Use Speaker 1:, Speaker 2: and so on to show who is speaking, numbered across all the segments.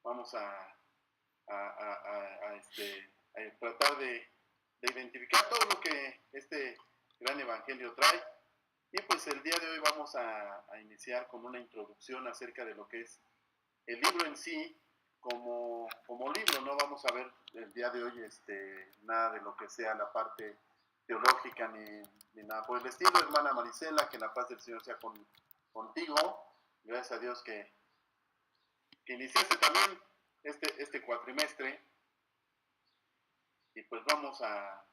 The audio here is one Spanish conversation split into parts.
Speaker 1: Vamos a tratar de identificar todo lo que este gran evangelio trae. Y pues el día de hoy vamos a iniciar con una introducción acerca de lo que es el libro en sí como libro. No vamos a ver el día de hoy nada de lo que sea la parte teológica ni nada por el estilo. Hermana Marisela, que la paz del Señor sea contigo. Gracias a Dios que iniciaste también este cuatrimestre. Y pues vamos a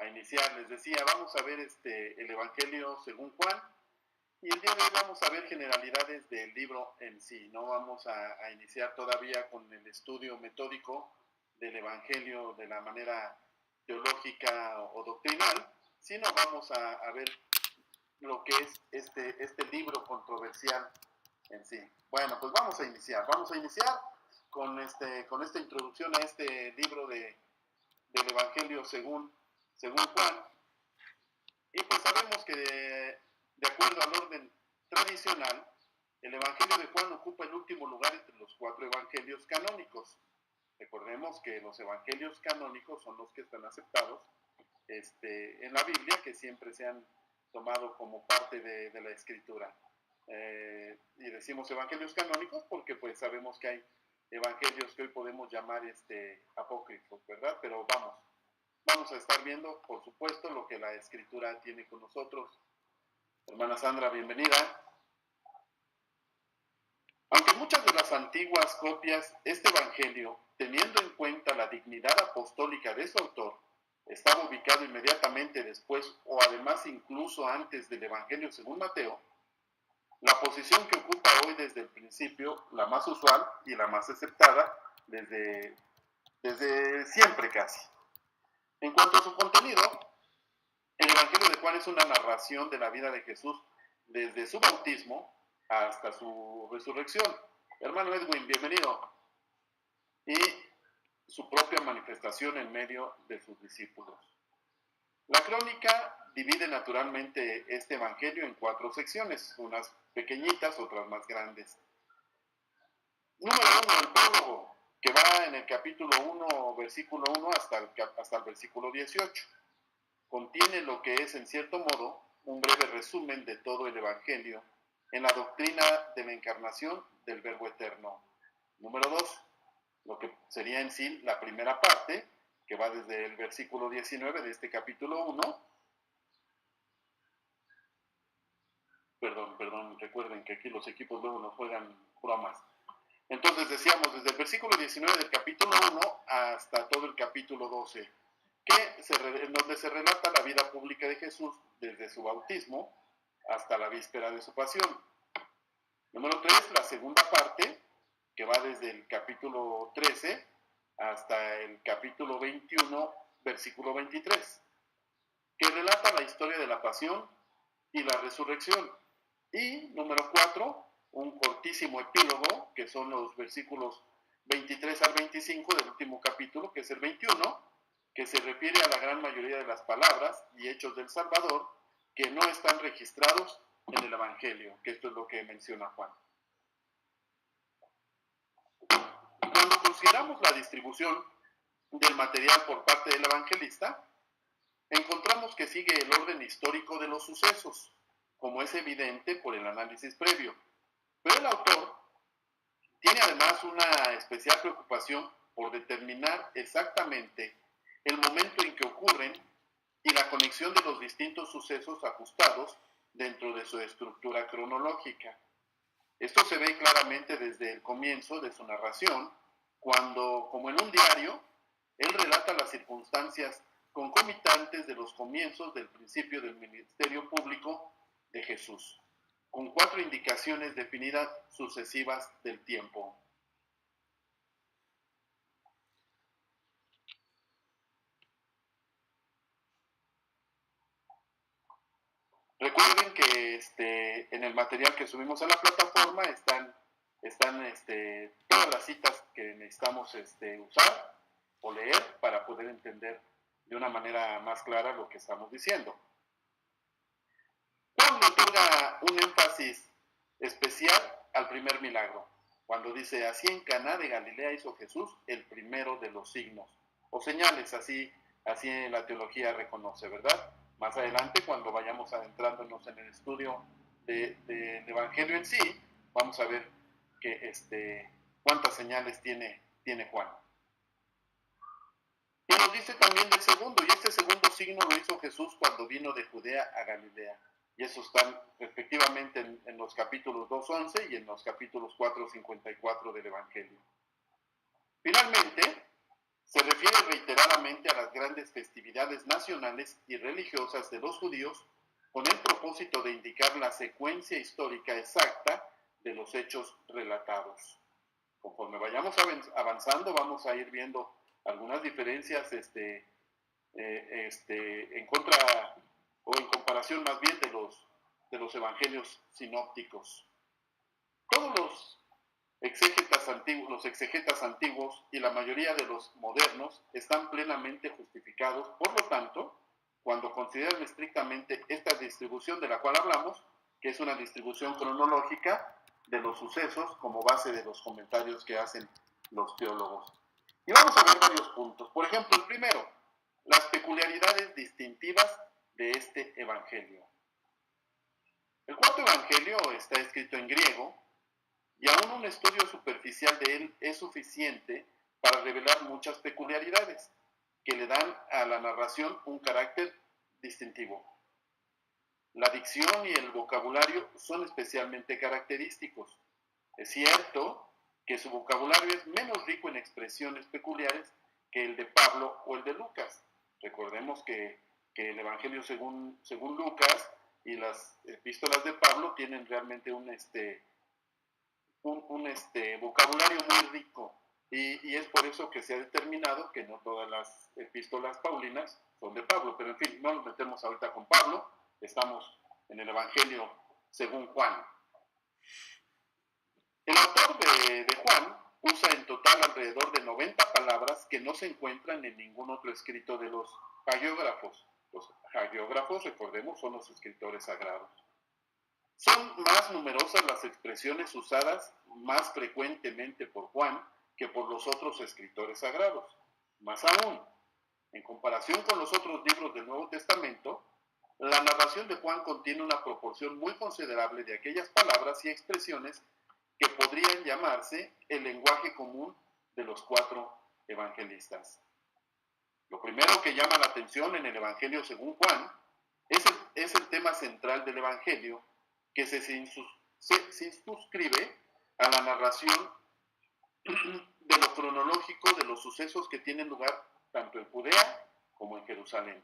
Speaker 1: iniciar. Les decía, vamos a ver el Evangelio según Juan. Y el día de hoy vamos a ver generalidades del libro en sí. No vamos a iniciar todavía con el estudio metódico del Evangelio de la manera teológica o doctrinal, sino vamos a ver lo que es este libro controversial en sí. Bueno, pues vamos a iniciar. Vamos a iniciar con esta introducción a este libro del Evangelio según Juan. Y pues sabemos que de acuerdo al orden tradicional, el Evangelio de Juan ocupa el último lugar entre los 4 evangelios canónicos. Recordemos que los evangelios canónicos son los que están aceptados en la Biblia, que siempre se han tomado como parte de la escritura. Y decimos evangelios canónicos porque pues sabemos que hay evangelios que hoy podemos llamar apócrifos, ¿verdad? Pero vamos a estar viendo, por supuesto, lo que la escritura tiene con nosotros. Hermana Sandra, bienvenida. Aunque muchas de las antiguas copias, este evangelio, teniendo en cuenta la dignidad apostólica de su autor, estaba ubicado inmediatamente después o además incluso antes del evangelio según Mateo, la posición que ocupa hoy desde el principio, la más usual y la más aceptada desde siempre casi. En cuanto a su contenido, el Evangelio de Juan es una narración de la vida de Jesús desde su bautismo hasta su resurrección. Hermano Edwin, bienvenido. Y su propia manifestación en medio de sus discípulos. La crónica divide naturalmente este Evangelio en 4 secciones, unas pequeñitas, otras más grandes. Número 1, el prólogo, que va en el capítulo 1, versículo 1 hasta el versículo 18. Contiene lo que es, en cierto modo, un breve resumen de todo el Evangelio en la doctrina de la encarnación del Verbo Eterno. Número 2, lo que sería en sí la primera parte, que va desde el versículo 19 de este capítulo 1. Perdón, recuerden que aquí los equipos luego nos juegan bromas. Entonces decíamos desde el versículo 19 del capítulo 1 hasta todo el capítulo 12, en donde se relata la vida pública de Jesús desde su bautismo hasta la víspera de su pasión. Número 3, la segunda parte, que va desde el capítulo 13 hasta el capítulo 21, versículo 23, que relata la historia de la pasión y la resurrección. Y número 4, un cortísimo epílogo, que son los versículos 23 al 25 del último capítulo, que es el 21, que se refiere a la gran mayoría de las palabras y hechos del Salvador que no están registrados en el Evangelio, que esto es lo que menciona Juan. Cuando consideramos la distribución del material por parte del evangelista, encontramos que sigue el orden histórico de los sucesos, como es evidente por el análisis previo. Pero el autor tiene además una especial preocupación por determinar exactamente el momento en que ocurren y la conexión de los distintos sucesos ajustados dentro de su estructura cronológica. Esto se ve claramente desde el comienzo de su narración, cuando, como en un diario, él relata las circunstancias concomitantes de los comienzos del principio del ministerio público de Jesús, con 4 indicaciones definidas sucesivas del tiempo. Recuerden que en el material que subimos a la plataforma están todas las citas que necesitamos usar o leer para poder entender de una manera más clara lo que estamos diciendo. Juan le otorga un énfasis especial al primer milagro, cuando dice, así en Caná de Galilea hizo Jesús el primero de los signos, o señales, así en la teología reconoce, ¿verdad? Más adelante, cuando vayamos adentrándonos en el estudio del Evangelio en sí, vamos a ver cuántas señales tiene Juan. Y nos dice también del segundo, y este segundo signo lo hizo Jesús cuando vino de Judea a Galilea. Y eso están respectivamente en los capítulos 2:11 y en los capítulos 4:54 del Evangelio. Finalmente, se refiere reiteradamente a las grandes festividades nacionales y religiosas de los judíos con el propósito de indicar la secuencia histórica exacta de los hechos relatados. Conforme vayamos avanzando, vamos a ir viendo algunas diferencias en contra o en comparación más bien de los evangelios sinópticos. Todos los exegetas antiguos y la mayoría de los modernos están plenamente justificados, por lo tanto, cuando consideran estrictamente esta distribución de la cual hablamos, que es una distribución cronológica de los sucesos como base de los comentarios que hacen los teólogos. Y vamos a ver varios puntos. Por ejemplo, el primero, las peculiaridades distintivas de este evangelio. El cuarto evangelio está escrito en griego y aún un estudio superficial de él es suficiente para revelar muchas peculiaridades que le dan a la narración un carácter distintivo. La dicción y el vocabulario son especialmente característicos. Es cierto que su vocabulario es menos rico en expresiones peculiares que el de Pablo o el de Lucas. Recordemos que el Evangelio según Lucas y las epístolas de Pablo tienen realmente un vocabulario muy rico, y es por eso que se ha determinado que no todas las epístolas paulinas son de Pablo, pero en fin, no nos metemos ahorita con Pablo, estamos en el Evangelio según Juan. El autor de Juan usa en total alrededor de 90 palabras que no se encuentran en ningún otro escrito de los hagiógrafos. Los hagiógrafos, recordemos, son los escritores sagrados. Son más numerosas las expresiones usadas más frecuentemente por Juan que por los otros escritores sagrados. Más aún, en comparación con los otros libros del Nuevo Testamento, la narración de Juan contiene una proporción muy considerable de aquellas palabras y expresiones que podrían llamarse el lenguaje común de los 4 evangelistas. Lo primero que llama la atención en el Evangelio según Juan es el tema central del Evangelio, que se circunscribe a la narración de lo cronológico de los sucesos que tienen lugar tanto en Judea como en Jerusalén.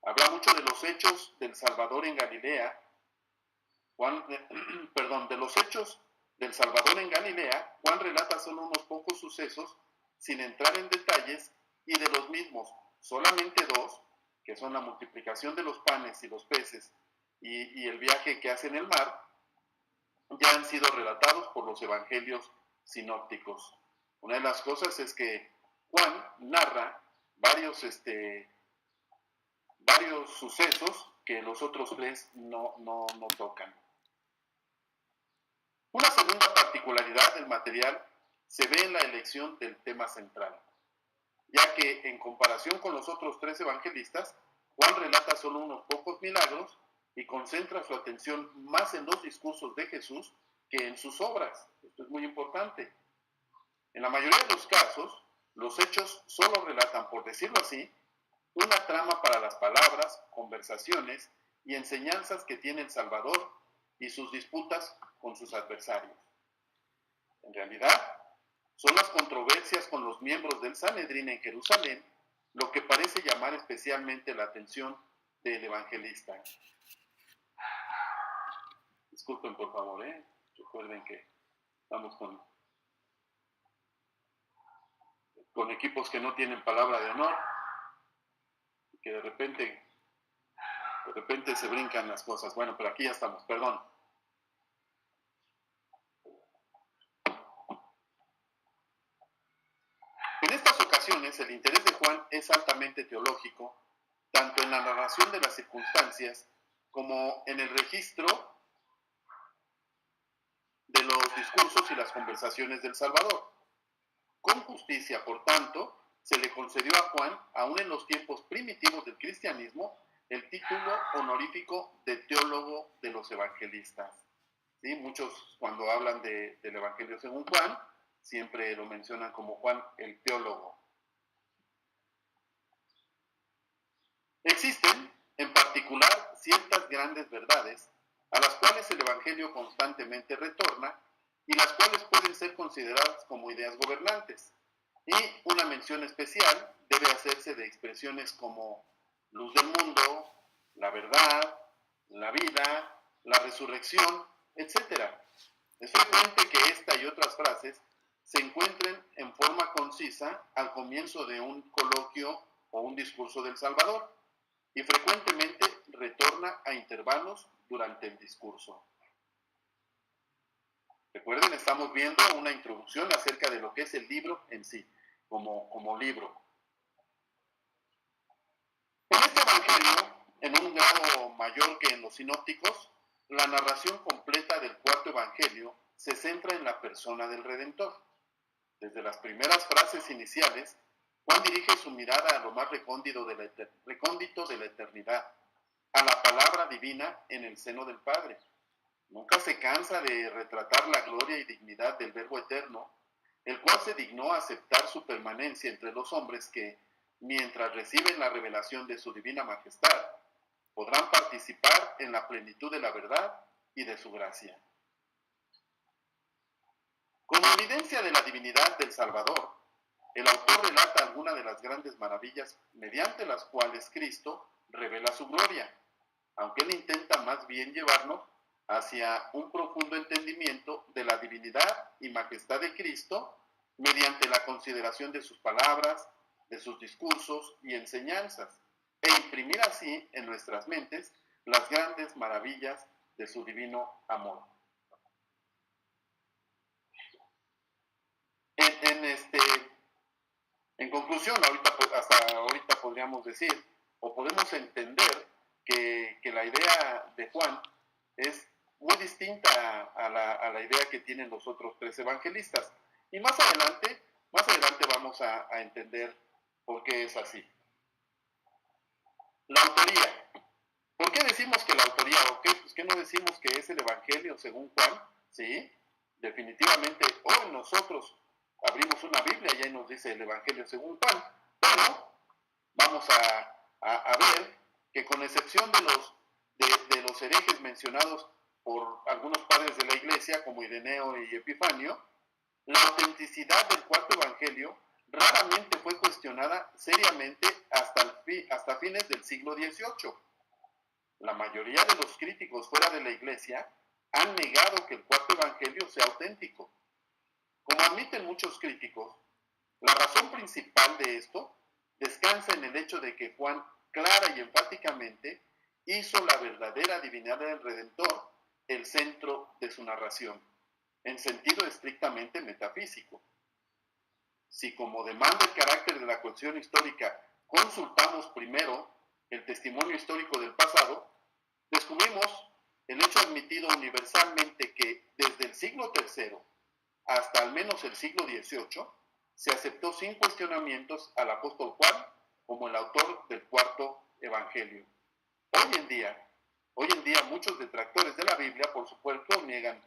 Speaker 1: Habla mucho de los hechos del Salvador en Galilea. De los hechos del Salvador en Galilea, Juan relata solo unos pocos sucesos sin entrar en detalles, y de los mismos, solamente 2, que son la multiplicación de los panes y los peces y el viaje que hace en el mar, ya han sido relatados por los evangelios sinópticos. Una de las cosas es que Juan narra varios sucesos que los otros 3 no tocan. Una segunda particularidad del material se ve en la elección del tema central, ya que en comparación con los otros 3 evangelistas, Juan relata solo unos pocos milagros y concentra su atención más en los discursos de Jesús que en sus obras. Esto es muy importante. En la mayoría de los casos, los hechos solo relatan, por decirlo así, una trama para las palabras, conversaciones y enseñanzas que tiene el Salvador y sus disputas con sus adversarios. En realidad, son las controversias con los miembros del Sanedrín en Jerusalén lo que parece llamar especialmente la atención del evangelista. Disculpen, por favor, recuerden que estamos con equipos que no tienen palabra de honor, y que de repente se brincan las cosas. Bueno, pero aquí ya estamos, perdón. En estas ocasiones, el interés de Juan es altamente teológico, tanto en la narración de las circunstancias como en el registro de los discursos discursos y las conversaciones del Salvador. Con justicia, por tanto, se le concedió a Juan, aún en los tiempos primitivos del cristianismo, el título honorífico de teólogo de los evangelistas. ¿Sí? Muchos, cuando hablan del Evangelio según Juan, siempre lo mencionan como Juan el teólogo. Existen, en particular, ciertas grandes verdades a las cuales el Evangelio constantemente retorna y las cuales pueden ser consideradas como ideas gobernantes. Y una mención especial debe hacerse de expresiones como luz del mundo, la verdad, la vida, la resurrección, etc. Es frecuente que esta y otras frases se encuentren en forma concisa al comienzo de un coloquio o un discurso del Salvador y frecuentemente retorna a intervalos durante el discurso. Recuerden, estamos viendo una introducción acerca de lo que es el libro en sí, como libro. En este Evangelio, en un grado mayor que en los sinópticos, la narración completa del cuarto Evangelio se centra en la persona del Redentor. Desde las primeras frases iniciales, Juan dirige su mirada a lo más recóndito de la eternidad, a la palabra divina en el seno del Padre. Nunca se cansa de retratar la gloria y dignidad del Verbo eterno, el cual se dignó a aceptar su permanencia entre los hombres que, mientras reciben la revelación de su divina majestad, podrán participar en la plenitud de la verdad y de su gracia. Como evidencia de la divinidad del Salvador, el autor relata algunas de las grandes maravillas mediante las cuales Cristo revela su gloria, aunque él intenta más bien llevarnos hacia un profundo entendimiento de la divinidad y majestad de Cristo mediante la consideración de sus palabras, de sus discursos y enseñanzas, e imprimir así en nuestras mentes las grandes maravillas de su divino amor. En conclusión, hasta ahorita podríamos decir, o podemos entender que la idea de Juan es muy distinta a la idea que tienen los otros tres evangelistas. Y más adelante vamos a entender por qué es así. La autoría. ¿Por qué decimos que la autoría, o qué, pues, qué no decimos que es el Evangelio según Juan? Sí, definitivamente hoy nosotros abrimos una Biblia y ahí nos dice el Evangelio según Juan, pero vamos a ver que con excepción de los herejes mencionados por algunos padres de la iglesia, como Ireneo y Epifanio, la autenticidad del cuarto evangelio raramente fue cuestionada seriamente hasta fines del siglo XVIII. La mayoría de los críticos fuera de la iglesia han negado que el cuarto evangelio sea auténtico. Como admiten muchos críticos, la razón principal de esto descansa en el hecho de que Juan clara y enfáticamente hizo la verdadera divinidad del Redentor el centro de su narración, en sentido estrictamente metafísico. Si como demanda el carácter de la cuestión histórica consultamos primero el testimonio histórico del pasado, descubrimos el hecho admitido universalmente que desde el siglo III hasta al menos el siglo XVIII se aceptó sin cuestionamientos al apóstol Juan como el autor del cuarto evangelio. Hoy en día muchos detractores de la Biblia, por supuesto, niegan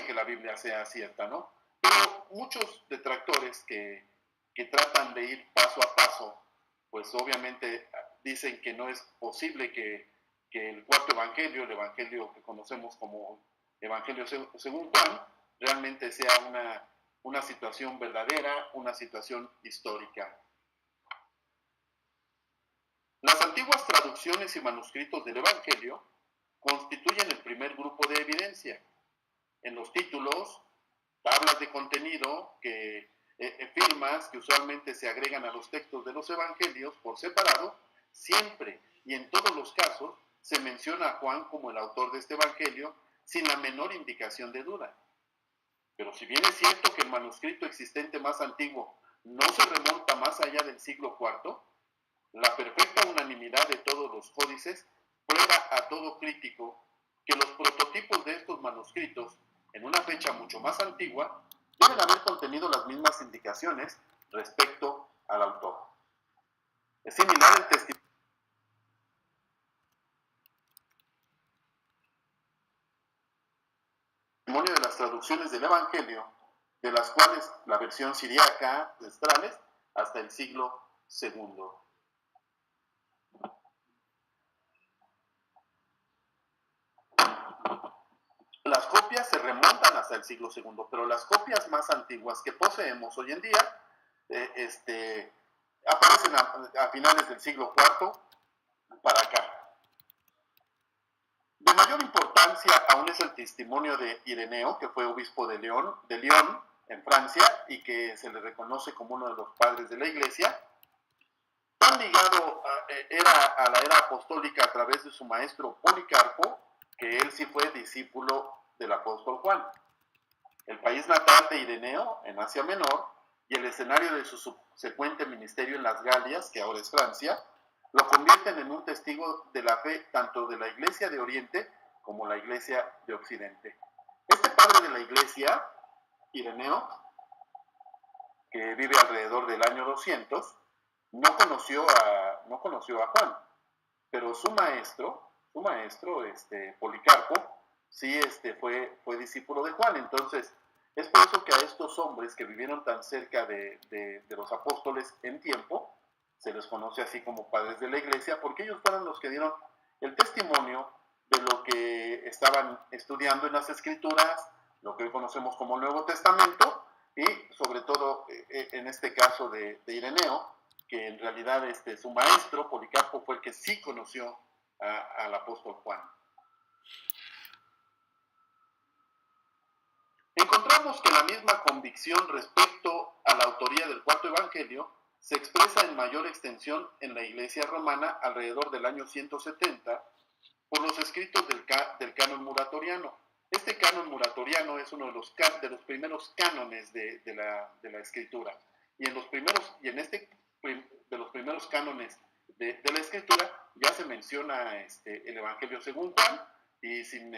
Speaker 1: que la Biblia sea cierta, ¿no? Pero muchos detractores que tratan de ir paso a paso, pues obviamente dicen que no es posible que el cuarto evangelio, el evangelio que conocemos como Evangelio según Juan, realmente sea una situación verdadera, una situación histórica. Las antiguas traducciones y manuscritos del Evangelio constituyen el primer grupo de evidencia. En los títulos, tablas de contenido, firmas que usualmente se agregan a los textos de los Evangelios por separado, siempre y en todos los casos se menciona a Juan como el autor de este Evangelio sin la menor indicación de duda. Pero si bien es cierto que el manuscrito existente más antiguo no se remonta más allá del siglo IV, la perfecta unanimidad de todos los códices prueba a todo crítico que los prototipos de estos manuscritos en una fecha mucho más antigua, deben haber contenido las mismas indicaciones respecto al autor. Es similar el testimonio de las traducciones del Evangelio, de las cuales la versión siríaca de Estrales hasta el siglo II. Las copias se remontan hasta el siglo II, pero las copias más antiguas que poseemos hoy en día aparecen a finales del siglo IV para acá. De mayor importancia aún es el testimonio de Ireneo, que fue obispo de Lyon, en Francia, y que se le reconoce como uno de los padres de la Iglesia. Tan ligado era a la era apostólica a través de su maestro Policarpo, que él sí fue discípulo del apóstol Juan. El país natal de Ireneo, en Asia Menor, y el escenario de su subsecuente ministerio en las Galias, que ahora es Francia, lo convierten en un testigo de la fe tanto de la Iglesia de Oriente como la Iglesia de Occidente. Este padre de la Iglesia, Ireneo, que vive alrededor del año 200, no conoció a Juan, pero su maestro, Policarpo, sí fue discípulo de Juan. Entonces, es por eso que a estos hombres que vivieron tan cerca de los apóstoles en tiempo, se les conoce así como padres de la Iglesia, porque ellos fueron los que dieron el testimonio de lo que estaban estudiando en las Escrituras, lo que hoy conocemos como el Nuevo Testamento, y sobre todo en este caso de Ireneo, que en realidad su maestro, Policarpo, fue el que sí conoció al apóstol Juan. Encontramos que la misma convicción respecto a la autoría del cuarto evangelio se expresa en mayor extensión en la Iglesia romana alrededor del año 170 por los escritos del canon muratoriano. Este canon muratoriano es uno de los primeros cánones de la Escritura. Y en los primeros cánones de la Escritura ya se menciona el Evangelio según Juan, y sin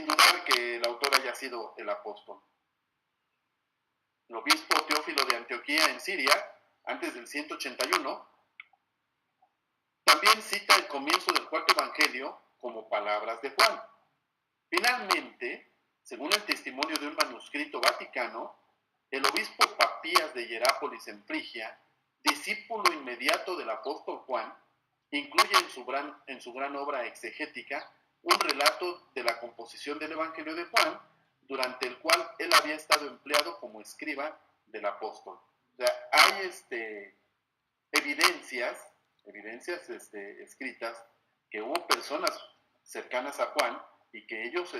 Speaker 1: dudar que el autor haya sido el apóstol. El obispo Teófilo de Antioquía en Siria, antes del 181, también cita el comienzo del cuarto evangelio como palabras de Juan. Finalmente, según el testimonio de un manuscrito vaticano, el obispo Papías de Hierápolis en Frigia, discípulo inmediato del apóstol Juan, incluye en su gran obra exegética un relato de la composición del Evangelio de Juan, durante el cual él había estado empleado como escriba del apóstol. O sea, hay evidencias escritas que hubo personas cercanas a Juan y que ellos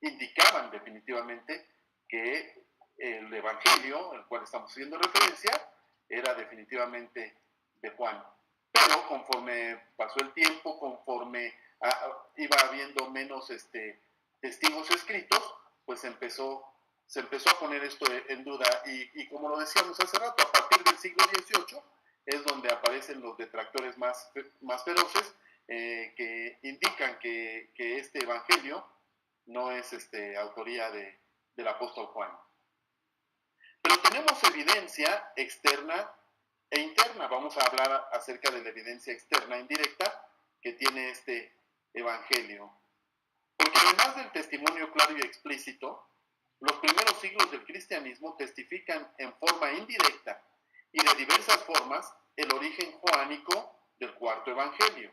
Speaker 1: indicaban definitivamente que el Evangelio, al cual estamos haciendo referencia, era definitivamente de Juan. Pero conforme pasó el tiempo, conforme iba habiendo menos testigos escritos, pues se empezó a poner esto en duda, y como lo decíamos hace rato, a partir del siglo XVIII es donde aparecen los detractores más feroces, que indican que este evangelio no es autoría del apóstol Juan. Pero tenemos evidencia externa e interna. Vamos a hablar acerca de la evidencia externa indirecta que tiene este evangelio. Porque además del testimonio claro y explícito, los primeros siglos del cristianismo testifican en forma indirecta y de diversas formas el origen joánico del cuarto evangelio.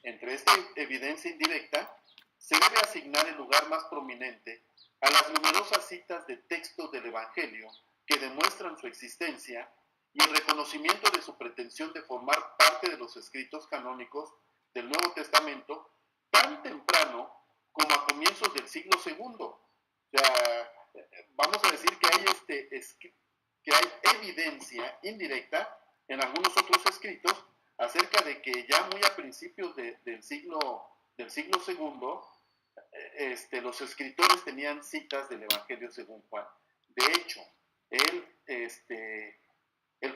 Speaker 1: Entre esta evidencia indirecta se debe asignar el lugar más prominente a las numerosas citas de textos del evangelio que demuestran su existencia y el reconocimiento de su pretensión de formar parte de los escritos canónicos del Nuevo Testamento tan temprano como a comienzos del siglo II. O sea, vamos a decir que hay evidencia indirecta en algunos otros escritos acerca de que ya muy a principios del siglo II, los escritores tenían citas del Evangelio según Juan. De hecho, el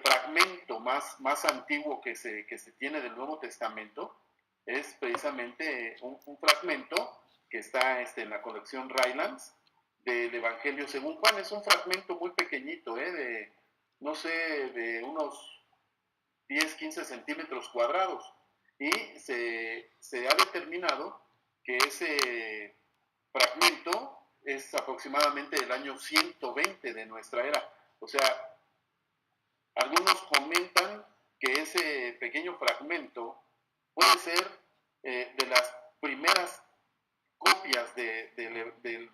Speaker 1: fragmento más antiguo que se tiene del Nuevo Testamento es precisamente un fragmento que está en la colección Rylands del Evangelio según Juan. Es un fragmento muy pequeñito, de, no sé, de unos 10, 15 centímetros cuadrados. Y se ha determinado que ese fragmento es aproximadamente del año 120 de nuestra era. O sea, algunos comentan que ese pequeño fragmento puede ser de las primeras copias del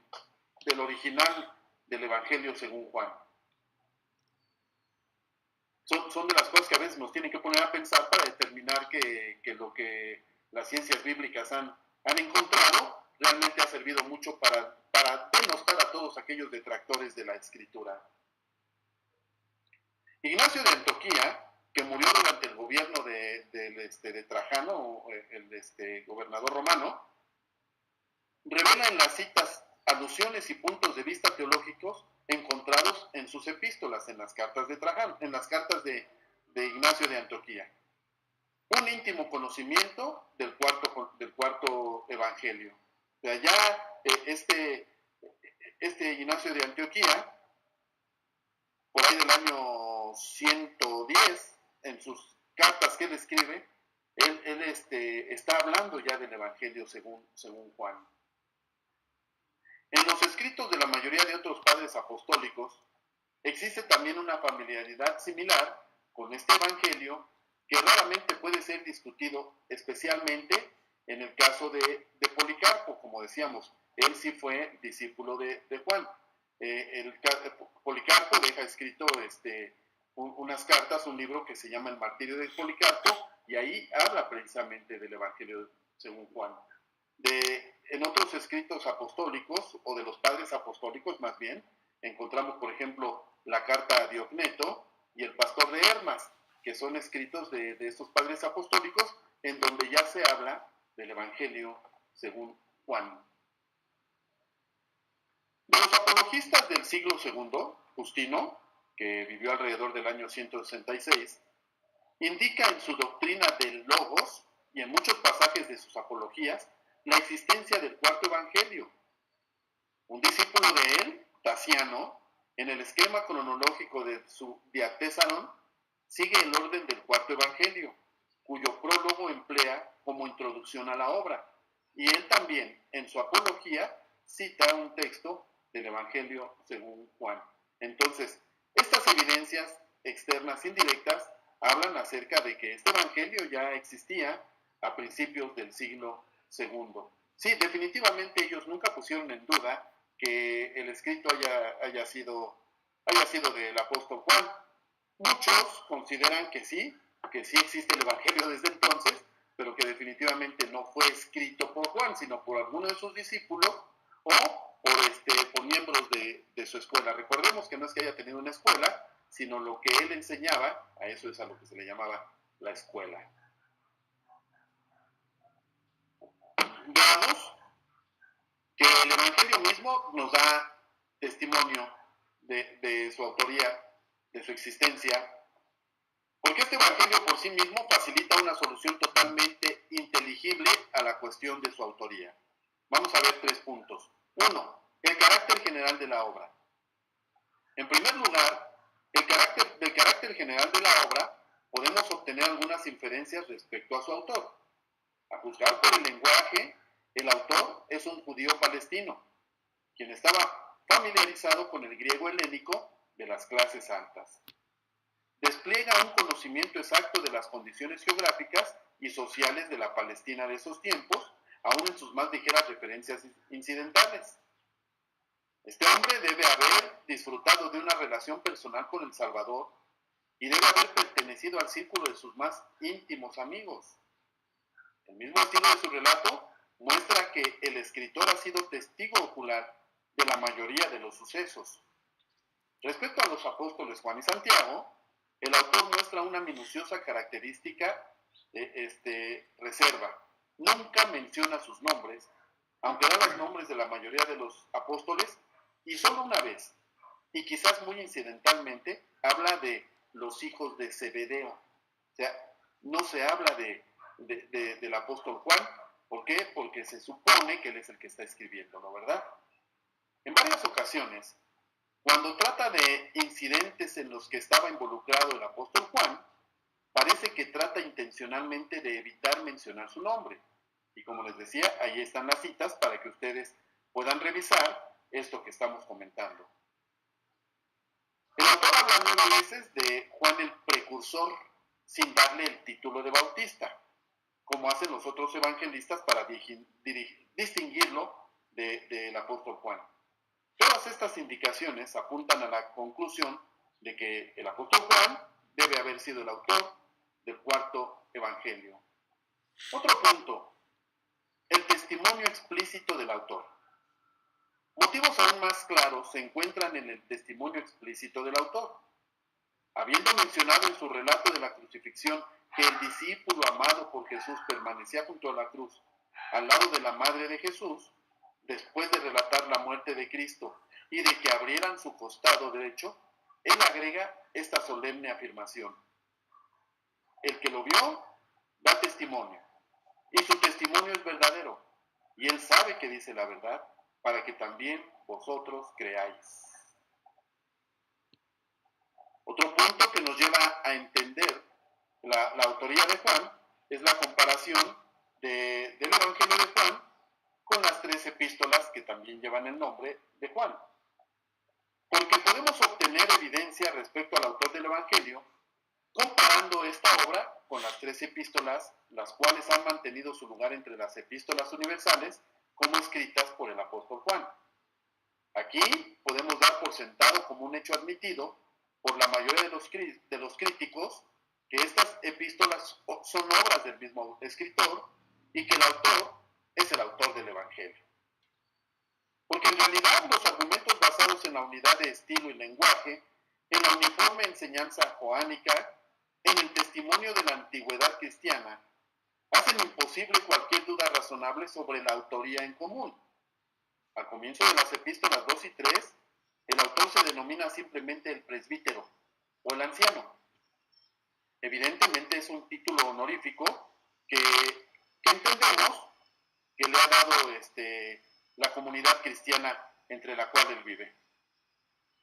Speaker 1: original del Evangelio según Juan. Son de las cosas que a veces nos tienen que poner a pensar para determinar que lo que las ciencias bíblicas han encontrado realmente ha servido mucho para denostar a todos aquellos detractores de la Escritura. Ignacio de Antioquía, que murió durante el gobierno de Trajano, el gobernador romano, revela en las citas alusiones y puntos de vista teológicos encontrados en sus epístolas, en las cartas de Trajano, en las cartas de Ignacio de Antioquía. Un íntimo conocimiento del cuarto evangelio. O sea, ya este Ignacio de Antioquía, por ahí del año 110, en sus cartas que él escribe, él está hablando ya del Evangelio según Juan. En los escritos de la mayoría de otros padres apostólicos, existe también una familiaridad similar con este Evangelio que raramente puede ser discutido, especialmente en el caso de Policarpo. Como decíamos, él sí fue discípulo de Juan. Policarpo deja escrito unas cartas, un libro que se llama El Martirio de Policarpo, y ahí habla precisamente del Evangelio según Juan. En otros escritos apostólicos, o de los padres apostólicos más bien, encontramos, por ejemplo, la carta a Diogneto y el pastor de Hermas, que son escritos de estos padres apostólicos, en donde ya se habla del Evangelio según Juan. De los apologistas del siglo II, Justino, que vivió alrededor del año 166, indica en su doctrina del Logos y en muchos pasajes de sus apologías la existencia del cuarto evangelio. Un discípulo de él, Tasiano, en el esquema cronológico de su Diatésaron, sigue el orden del cuarto evangelio, cuyo prólogo emplea como introducción a la obra, y él también, en su apología, cita un texto del Evangelio según Juan. Entonces, estas evidencias externas indirectas hablan acerca de que este Evangelio ya existía a principios del siglo II. Sí, definitivamente ellos nunca pusieron en duda que el escrito haya sido del apóstol Juan. Muchos consideran que sí existe el Evangelio desde entonces, pero que definitivamente no fue escrito por Juan, sino por alguno de sus discípulos o por miembros de su escuela. Recordemos que no es que haya tenido una escuela, sino lo que él enseñaba, a eso es a lo que se le llamaba la escuela. Veamos que el Evangelio mismo nos da testimonio de su autoría, de su existencia, porque este Evangelio por sí mismo facilita una solución totalmente inteligible a la cuestión de su autoría. Vamos a ver 3 puntos. 1. El carácter general de la obra. En primer lugar, del carácter general de la obra podemos obtener algunas inferencias respecto a su autor. A juzgar por el lenguaje, el autor es un judío palestino, quien estaba familiarizado con el griego helénico de las clases altas. Despliega un conocimiento exacto de las condiciones geográficas y sociales de la Palestina de esos tiempos, aun en sus más ligeras referencias incidentales. Este hombre debe haber disfrutado de una relación personal con el Salvador y debe haber pertenecido al círculo de sus más íntimos amigos. El mismo estilo de su relato muestra que el escritor ha sido testigo ocular de la mayoría de los sucesos. Respecto a los apóstoles Juan y Santiago, el autor muestra una minuciosa característica de reserva. Nunca menciona sus nombres, aunque da los nombres de la mayoría de los apóstoles, y solo una vez, y quizás muy incidentalmente, habla de los hijos de Zebedeo. O sea, no se habla del apóstol Juan, ¿Por qué? Porque se supone que él es el que está escribiéndolo, ¿verdad? En varias ocasiones, cuando trata de incidentes en los que estaba involucrado el apóstol Juan, parece que trata intencionalmente de evitar mencionar su nombre. Y como les decía, ahí están las citas para que ustedes puedan revisar esto que estamos comentando. El autor habla 9 veces de Juan el precursor sin darle el título de bautista, como hacen los otros evangelistas para distinguirlo del apóstol Juan. Todas estas indicaciones apuntan a la conclusión de que el apóstol Juan debe haber sido el autor del 4º evangelio. Otro punto, el testimonio explícito del autor. Motivos aún más claros se encuentran en el testimonio explícito del autor. Habiendo mencionado en su relato de la crucifixión que el discípulo amado por Jesús permanecía junto a la cruz, al lado de la madre de Jesús, después de relatar la muerte de Cristo y de que abrieran su costado derecho, él agrega esta solemne afirmación: el que lo vio da testimonio, y su testimonio es verdadero, y él sabe que dice la verdad, para que también vosotros creáis. Otro punto que nos lleva a entender la autoría de Juan es la comparación del Evangelio de Juan con las 3 epístolas que también llevan el nombre de Juan. Porque podemos obtener evidencia respecto al autor del Evangelio comparando esta obra con las 3 epístolas, las cuales han mantenido su lugar entre las epístolas universales como escritas por el apóstol Juan. Aquí podemos dar por sentado como un hecho admitido por la mayoría de los críticos que estas epístolas son obras del mismo escritor y que el autor es el autor del Evangelio. Porque en realidad los argumentos basados en la unidad de estilo y lenguaje, en la uniforme enseñanza joánica, en el testimonio de la antigüedad cristiana, hacen imposible cualquier duda razonable sobre la autoría en común. Al comienzo de las epístolas 2 y 3, el autor se denomina simplemente el presbítero o el anciano. Evidentemente es un título honorífico que entendemos que le ha dado la comunidad cristiana entre la cual él vive.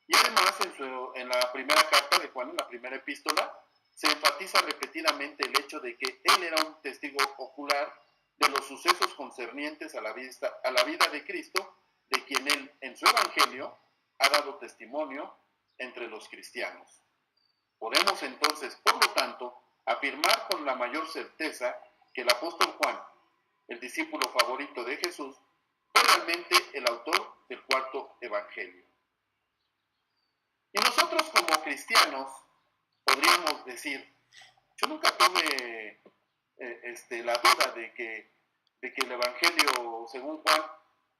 Speaker 1: Y además en la primera carta de Juan, en la primera epístola, se enfatiza repetidamente el hecho de que él era un testigo ocular de los sucesos concernientes a la vida de Cristo, de quien él en su evangelio ha dado testimonio entre los cristianos. Podemos entonces, por lo tanto, afirmar con la mayor certeza que el apóstol Juan, el discípulo favorito de Jesús, fue realmente el autor del 4º evangelio. Y nosotros como cristianos podríamos decir, yo nunca tuve la duda de que el evangelio según Juan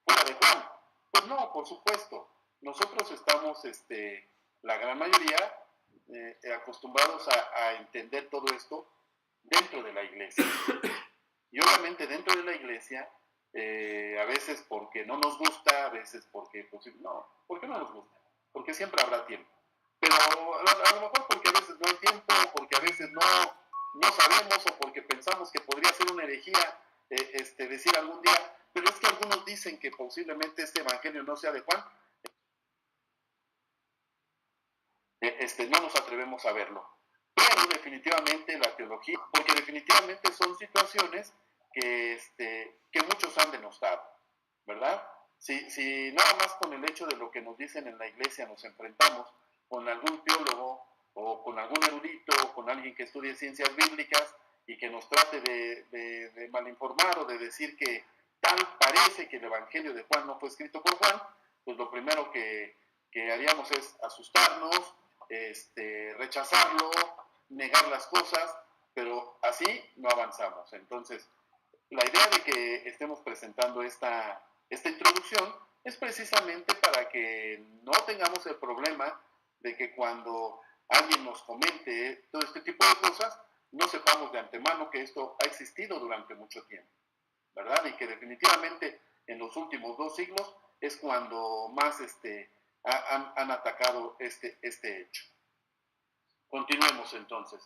Speaker 1: fuera de Juan. Pues no, por supuesto. Nosotros estamos, la gran mayoría, acostumbrados a entender todo esto dentro de la iglesia. Y obviamente dentro de la iglesia, a veces porque no nos gusta, a veces porque, pues, no, porque no nos gusta, porque siempre habrá tiempo. Pero a lo mejor porque a veces no hay tiempo, porque a veces no sabemos, o porque pensamos que podría ser una herejía decir algún día, pero es que algunos dicen que posiblemente este evangelio no sea de Juan, no nos atrevemos a verlo. Pero definitivamente la teología, porque definitivamente son situaciones que muchos han denostado, ¿verdad? Si nada más con el hecho de lo que nos dicen en la iglesia nos enfrentamos con algún teólogo o con algún erudito o con alguien que estudie ciencias bíblicas y que nos trate de malinformar o de decir que tal parece que el evangelio de Juan no fue escrito por Juan, pues lo primero que haríamos es asustarnos, rechazarlo, negar las cosas, pero así no avanzamos. Entonces, la idea de que estemos presentando esta introducción es precisamente para que no tengamos el problema de que cuando alguien nos comente todo este tipo de cosas, no sepamos de antemano que esto ha existido durante mucho tiempo, ¿verdad? Y que definitivamente en los últimos 2 siglos es cuando más han atacado este hecho. Continuemos entonces.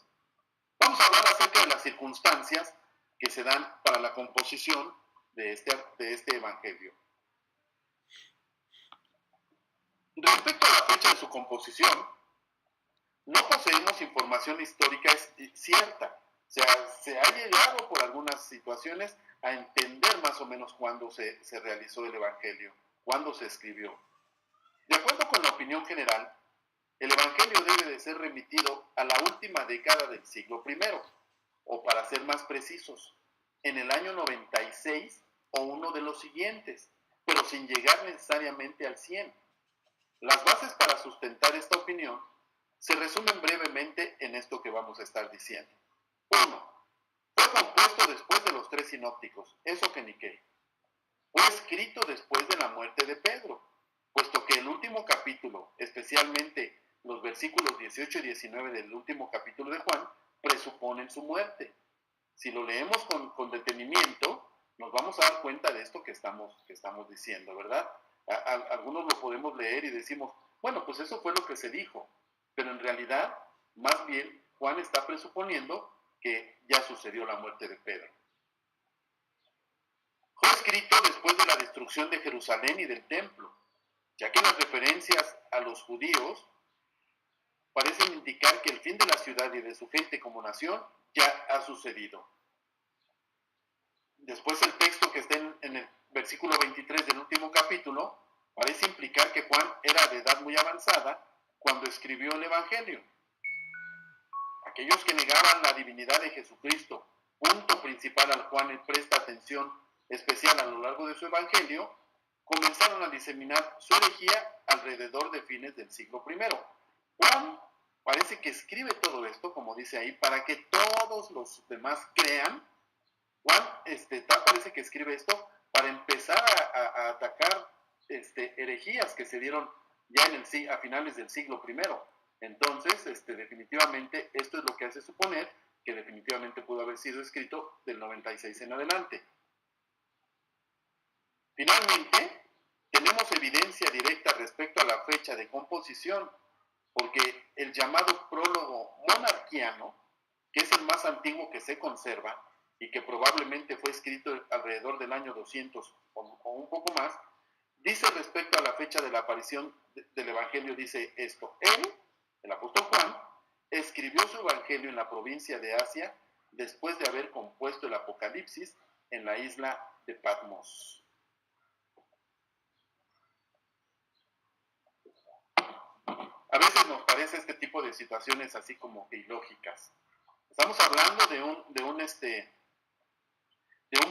Speaker 1: Vamos a hablar acerca de las circunstancias que se dan para la composición de este evangelio. Respecto a la fecha de su composición, no poseemos información histórica cierta. O sea, se ha llegado por algunas situaciones a entender más o menos cuándo se realizó el evangelio, cuándo se escribió. De acuerdo con la opinión general, el evangelio debe de ser remitido a la última década del siglo I, o para ser más precisos, en el año 96 o uno de los siguientes, pero sin llegar necesariamente al 100. Las bases para sustentar esta opinión se resumen brevemente en esto que vamos a estar diciendo. 1. Fue compuesto después de los 3 sinópticos, eso que ni qué. Fue escrito después de la muerte de Pedro, puesto que el último capítulo, especialmente los versículos 18 y 19 del último capítulo de Juan, presuponen su muerte. Si lo leemos con detenimiento, nos vamos a dar cuenta de esto que estamos diciendo, ¿verdad? Algunos lo podemos leer y decimos, bueno, pues eso fue lo que se dijo, pero en realidad, más bien, Juan está presuponiendo que ya sucedió la muerte de Pedro. Fue escrito después de la destrucción de Jerusalén y del templo, ya que las referencias a los judíos parecen indicar que el fin de la ciudad y de su gente como nación ya ha sucedido. Después el texto que está en el versículo 23 del último capítulo parece implicar que Juan era de edad muy avanzada cuando escribió el Evangelio. Aquellos que negaban la divinidad de Jesucristo, punto principal al cual presta atención especial a lo largo de su Evangelio, comenzaron a diseminar su herejía alrededor de fines del siglo I. Juan parece que escribe todo esto, como dice ahí, para que todos los demás crean. Juan parece que escribe esto para empezar a atacar herejías que se dieron ya a finales del siglo I. Entonces, definitivamente, esto es lo que hace suponer que definitivamente pudo haber sido escrito del 96 en adelante. Finalmente, tenemos evidencia directa respecto a la fecha de composición, porque el llamado prólogo monarquiano, que es el más antiguo que se conserva y que probablemente fue escrito alrededor del año 200 o un poco más, dice respecto a la fecha de la aparición del Evangelio, dice esto: él, el apóstol Juan, escribió su Evangelio en la provincia de Asia después de haber compuesto el Apocalipsis en la isla de Patmos. A veces nos parece este tipo de situaciones así como que ilógicas. Estamos hablando de un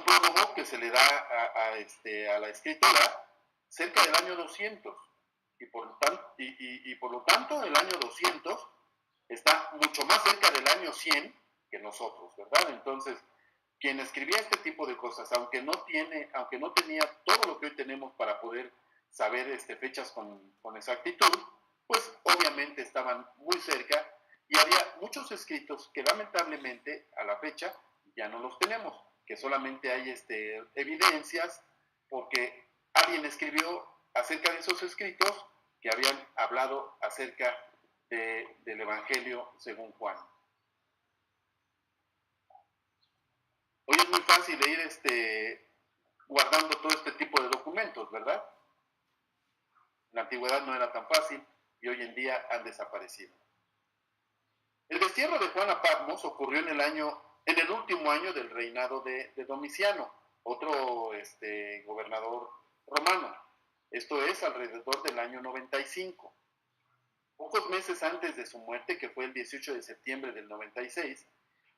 Speaker 1: prólogo que se le da a la escritura cerca del año 200 y por lo tanto el año 200 está mucho más cerca del año 100 que nosotros, ¿verdad? Entonces, quien escribía este tipo de cosas, aunque no tenía todo lo que hoy tenemos para poder saber fechas con exactitud, pues obviamente estaban muy cerca y había muchos escritos que lamentablemente a la fecha ya no los tenemos, que solamente hay evidencias porque alguien escribió acerca de esos escritos que habían hablado acerca del Evangelio según Juan. Hoy es muy fácil de ir guardando todo este tipo de documentos, ¿verdad? En la antigüedad no era tan fácil y hoy en día han desaparecido. El destierro de Juan a Patmos ocurrió en el último año del reinado de Domiciano, otro gobernador romano. Esto es alrededor del año 95. Pocos meses antes de su muerte, que fue el 18 de septiembre del 96,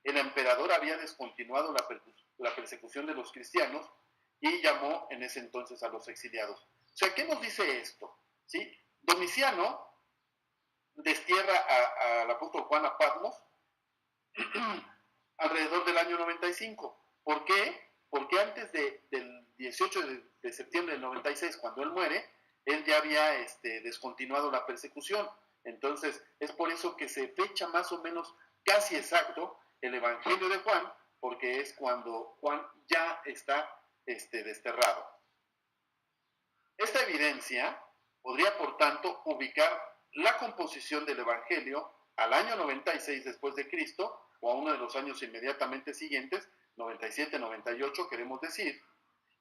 Speaker 1: el emperador había descontinuado la persecución de los cristianos y llamó en ese entonces a los exiliados. O sea, ¿qué nos dice esto? ¿Sí? Domiciano destierra al apóstol Juan a Patmos alrededor del año 95. ¿Por qué? Porque antes del 18 de septiembre del 96, cuando él muere, él ya había descontinuado la persecución. Entonces, es por eso que se fecha más o menos casi exacto el Evangelio de Juan, porque es cuando Juan ya está desterrado. Esta evidencia podría, por tanto, ubicar la composición del Evangelio al año 96 después de Cristo, o a uno de los años inmediatamente siguientes, 97, 98 queremos decir,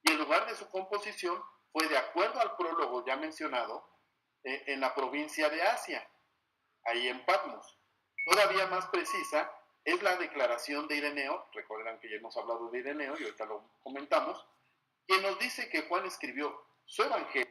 Speaker 1: y el lugar de su composición fue, de acuerdo al prólogo ya mencionado, en la provincia de Asia, ahí en Patmos. Todavía más precisa es la declaración de Ireneo, recordarán que ya hemos hablado de Ireneo y ahorita lo comentamos, quien nos dice que Juan escribió su evangelio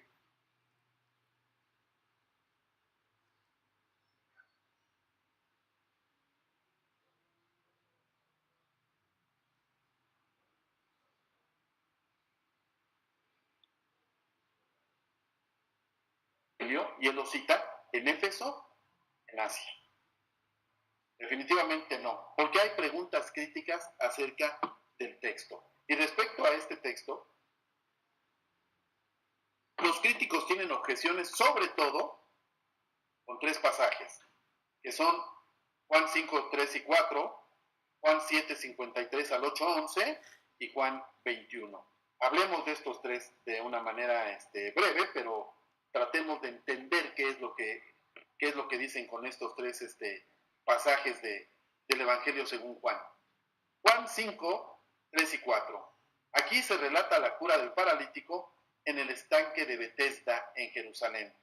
Speaker 1: y él lo cita en Éfeso, en Asia. Definitivamente no, porque hay preguntas críticas acerca del texto. Y respecto a este texto, los críticos tienen objeciones sobre todo con tres pasajes, que son Juan 5, 3 y 4, Juan 7, 53 al 8, 11 y Juan 21. Hablemos de estos tres de una manera breve, pero tratemos de entender qué es lo que dicen con estos tres pasajes del Evangelio según Juan. Juan 5, 3 y 4. Aquí se relata la cura del paralítico en el estanque de Betesda en Jerusalén.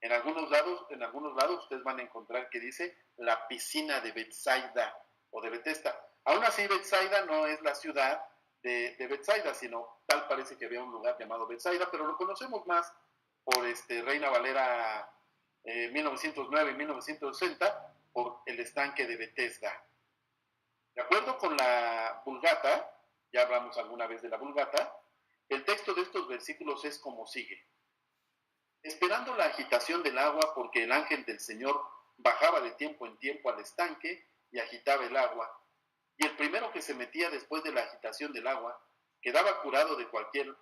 Speaker 1: En algunos lados ustedes van a encontrar que dice la piscina de Betsaida o de Betesda. Aún así, Betsaida no es la ciudad de Betsaida, sino tal parece que había un lugar llamado Betsaida, pero lo conocemos más por Reina Valera 1909 y 1960, por el estanque de Betesda. De acuerdo con la Vulgata, ya hablamos alguna vez de la Vulgata, el texto de estos versículos es como sigue. Esperando la agitación del agua, porque el ángel del Señor bajaba de tiempo en tiempo al estanque y agitaba el agua, y el primero que se metía después de la agitación del agua quedaba curado de cualquier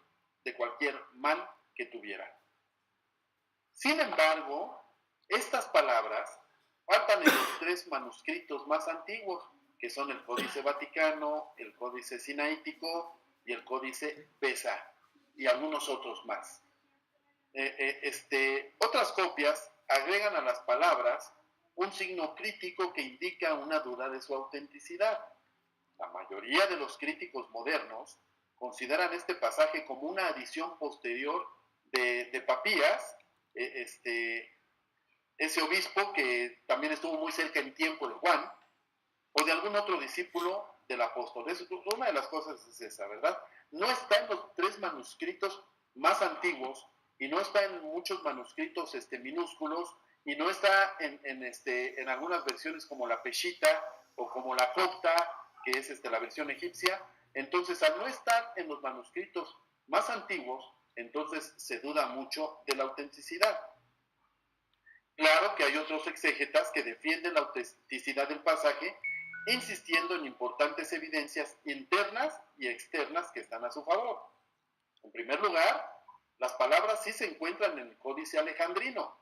Speaker 1: mal que tuviera. Sin embargo, estas palabras faltan en los tres manuscritos más antiguos, que son el Códice Vaticano, el Códice Sinaítico y el Códice Besa, y algunos otros más. Otras copias agregan a las palabras un signo crítico que indica una duda de su autenticidad. La mayoría de los críticos modernos consideran este pasaje como una adición posterior de Papías, ese obispo que también estuvo muy cerca en tiempo de Juan, o de algún otro discípulo del apóstol. Una de las cosas es esa, ¿verdad? No está en los tres manuscritos más antiguos, y no está en muchos manuscritos minúsculos, y no está en algunas versiones como la Peshita o como la Copta, que es la versión egipcia. Entonces, al no estar en los manuscritos más antiguos, entonces se duda mucho de la autenticidad. Claro que hay otros exégetas que defienden la autenticidad del pasaje, insistiendo en importantes evidencias internas y externas que están a su favor. En primer lugar, las palabras sí se encuentran en el Códice Alejandrino,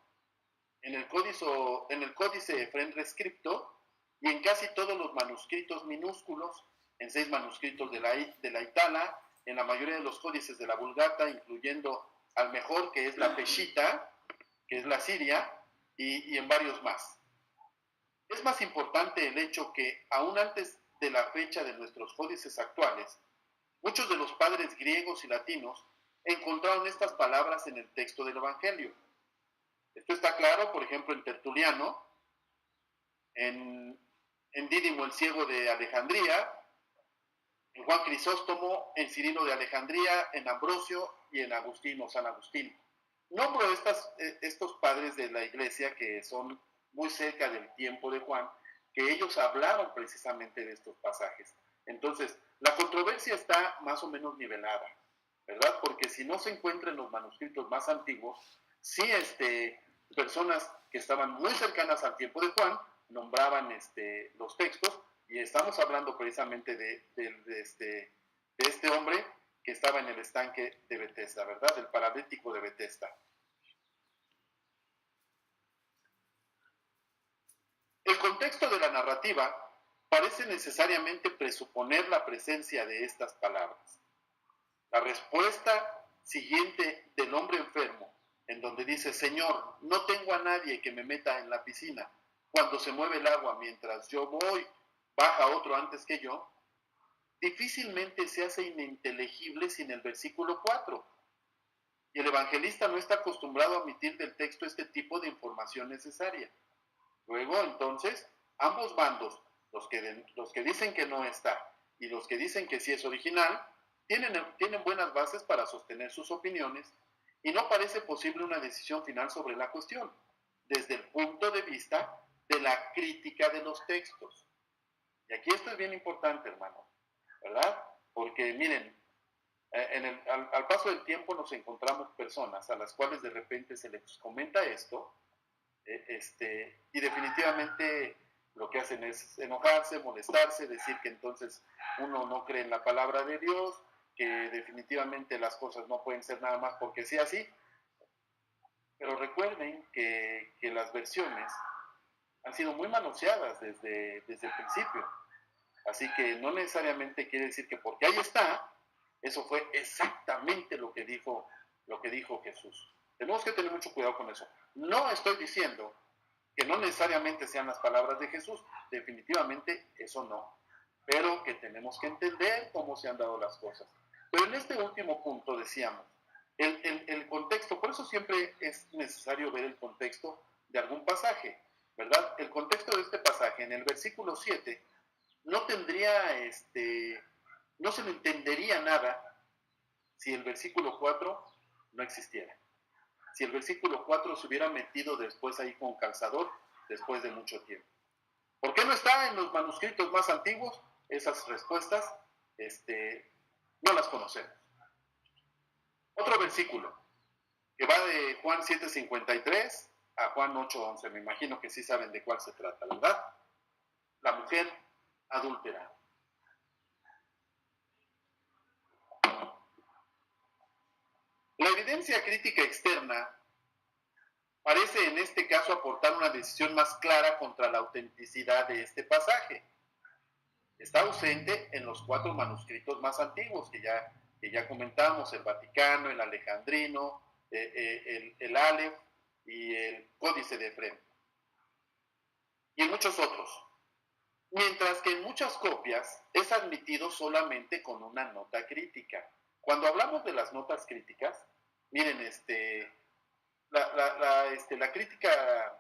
Speaker 1: en el Códice Efrén Rescripto y en casi todos los manuscritos minúsculos, en 6 manuscritos de la Itala, en la mayoría de los códices de la Vulgata, incluyendo al mejor, que es la Peshita, que es la Siria, y en varios más. Es más importante el hecho que, aún antes de la fecha de nuestros códices actuales, muchos de los padres griegos y latinos encontraron estas palabras en el texto del Evangelio. Esto está claro, por ejemplo, en Tertuliano, en Dídimo el Ciego de Alejandría, en Juan Crisóstomo, en Cirilo de Alejandría, en Ambrosio y en Agustín o San Agustín. Nombro estos padres de la iglesia que son muy cerca del tiempo de Juan, que ellos hablaban precisamente de estos pasajes. Entonces, la controversia está más o menos nivelada, ¿verdad? Porque si no se encuentra en los manuscritos más antiguos, sí personas que estaban muy cercanas al tiempo de Juan nombraban los textos, y estamos hablando precisamente de este hombre que estaba en el estanque de Betesda, ¿verdad? Del paralítico de Betesda. El contexto de la narrativa parece necesariamente presuponer la presencia de estas palabras. La respuesta siguiente del hombre enfermo, en donde dice: Señor, no tengo a nadie que me meta en la piscina. Cuando se mueve el agua mientras yo voy, baja otro antes que yo. difícilmente se hace ininteligible sin el versículo 4. Y el evangelista no está acostumbrado a omitir del texto este tipo de información necesaria. Luego, entonces, ambos bandos, los que dicen que no está y los que dicen que sí es original, tienen buenas bases para sostener sus opiniones y no parece posible una decisión final sobre la cuestión, desde el punto de vista de la crítica de los textos. Y aquí esto es bien importante, hermano, ¿verdad? Porque miren, al paso del tiempo nos encontramos personas a las cuales de repente se les comenta esto, y definitivamente lo que hacen es enojarse, molestarse, decir que entonces uno no cree en la palabra de Dios, que definitivamente las cosas no pueden ser nada más porque sea así. Pero recuerden que las versiones han sido muy manoseadas desde el principio. Así que no necesariamente quiere decir que porque ahí está, eso fue exactamente lo que dijo Jesús. Tenemos que tener mucho cuidado con eso. No estoy diciendo que no necesariamente sean las palabras de Jesús, definitivamente eso no, pero que tenemos que entender cómo se han dado las cosas. Pero en este último punto decíamos, el contexto, por eso siempre es necesario ver el contexto de algún pasaje, ¿verdad? El contexto de este pasaje, en el versículo 7, no no se le entendería nada si el versículo 4 no existiera. Si el versículo 4 se hubiera metido después ahí con calzador, después de mucho tiempo. ¿Por qué no está en los manuscritos más antiguos? Esas respuestas no las conocemos. Otro versículo, que va de Juan 7:53 a Juan 8:11. Me imagino que sí saben de cuál se trata, ¿verdad? La mujer adúltera. La evidencia crítica externa parece en este caso aportar una decisión más clara contra la autenticidad de este pasaje. Está ausente en los 4 manuscritos más antiguos que ya comentamos, el Vaticano, el Alejandrino, el Aleph y el Códice de Efrem. Y en muchos otros. Mientras que en muchas copias es admitido solamente con una nota crítica. Cuando hablamos de las notas críticas, miren, la crítica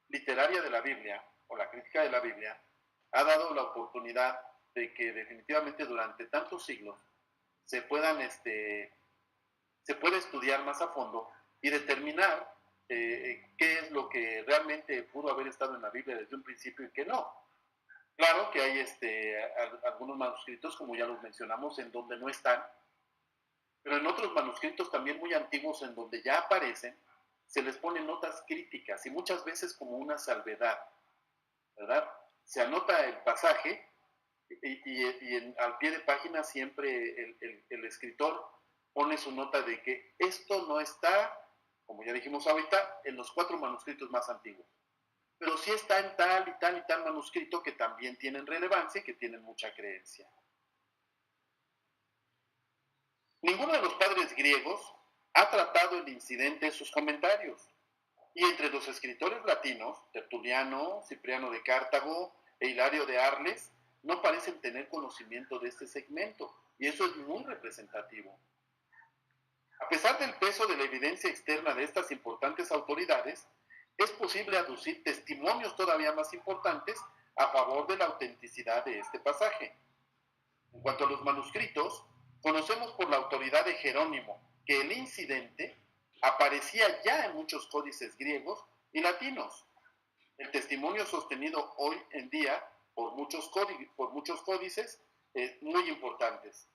Speaker 1: literaria de la Biblia, o la crítica de la Biblia, ha dado la oportunidad de que definitivamente durante tantos siglos se puede estudiar más a fondo y determinar qué es lo que realmente pudo haber estado en la Biblia desde un principio y qué no. Claro que hay algunos manuscritos, como ya los mencionamos, en donde no están, pero en otros manuscritos también muy antiguos en donde ya aparecen, se les ponen notas críticas y muchas veces como una salvedad, ¿verdad? Se anota el pasaje y al pie de página siempre el escritor pone su nota de que esto no está, como ya dijimos ahorita, en los 4 manuscritos más antiguos, pero sí está en tal y tal y tal manuscrito que también tienen relevancia y que tienen mucha creencia. Ninguno de los padres griegos ha tratado el incidente en sus comentarios. Y entre los escritores latinos, Tertuliano, Cipriano de Cartago e Hilario de Arles, no parecen tener conocimiento de este segmento, y eso es muy representativo. A pesar del peso de la evidencia externa de estas importantes autoridades, es posible aducir testimonios todavía más importantes a favor de la autenticidad de este pasaje. En cuanto a los manuscritos, conocemos por la autoridad de Jerónimo que el incidente aparecía ya en muchos códices griegos y latinos. El testimonio sostenido hoy en día por muchos códices muy importantes.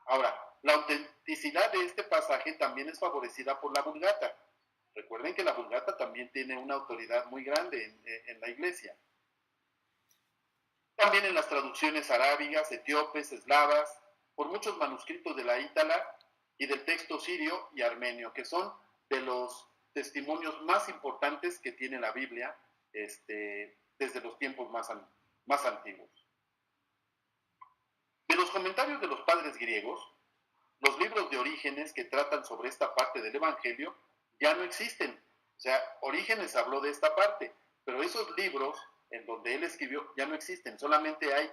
Speaker 1: Ahora, la autenticidad de este pasaje también es favorecida por la Vulgata. Recuerden que la Vulgata también tiene una autoridad muy grande en la Iglesia. También en las traducciones arábigas, etíopes, eslavas, por muchos manuscritos de la Ítala y del texto sirio y armenio, que son de los testimonios más importantes que tiene la Biblia desde los tiempos más antiguos. De los comentarios de los padres griegos, los libros de Orígenes que tratan sobre esta parte del Evangelio ya no existen. O sea, Orígenes habló de esta parte, pero esos libros en donde él escribió ya no existen. Solamente hay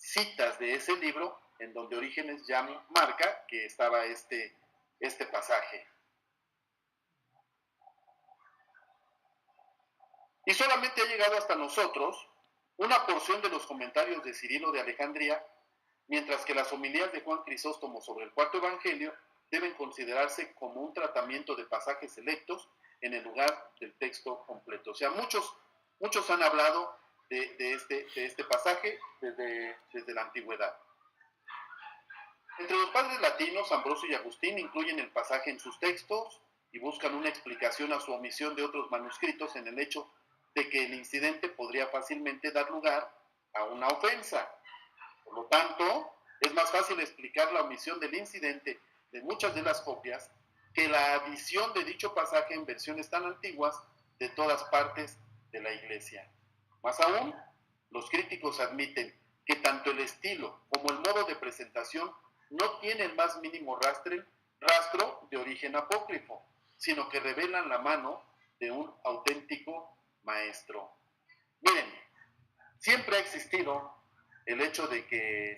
Speaker 1: citas de ese libro en donde Orígenes ya marca que estaba este pasaje. Y solamente ha llegado hasta nosotros una porción de los comentarios de Cirilo de Alejandría, mientras que las homilías de Juan Crisóstomo sobre el cuarto evangelio deben considerarse como un tratamiento de pasajes selectos en el lugar del texto completo. O sea, muchos han hablado de este pasaje desde la antigüedad. Entre los padres latinos, Ambrosio y Agustín incluyen el pasaje en sus textos y buscan una explicación a su omisión de otros manuscritos en el hecho de que el incidente podría fácilmente dar lugar a una ofensa. Por lo tanto, es más fácil explicar la omisión del incidente de muchas de las copias que la adición de dicho pasaje en versiones tan antiguas de todas partes de la Iglesia. Más aún, los críticos admiten que tanto el estilo como el modo de presentación no tienen el más mínimo rastro de origen apócrifo, sino que revelan la mano de un auténtico maestro. Miren, siempre ha existido el hecho de que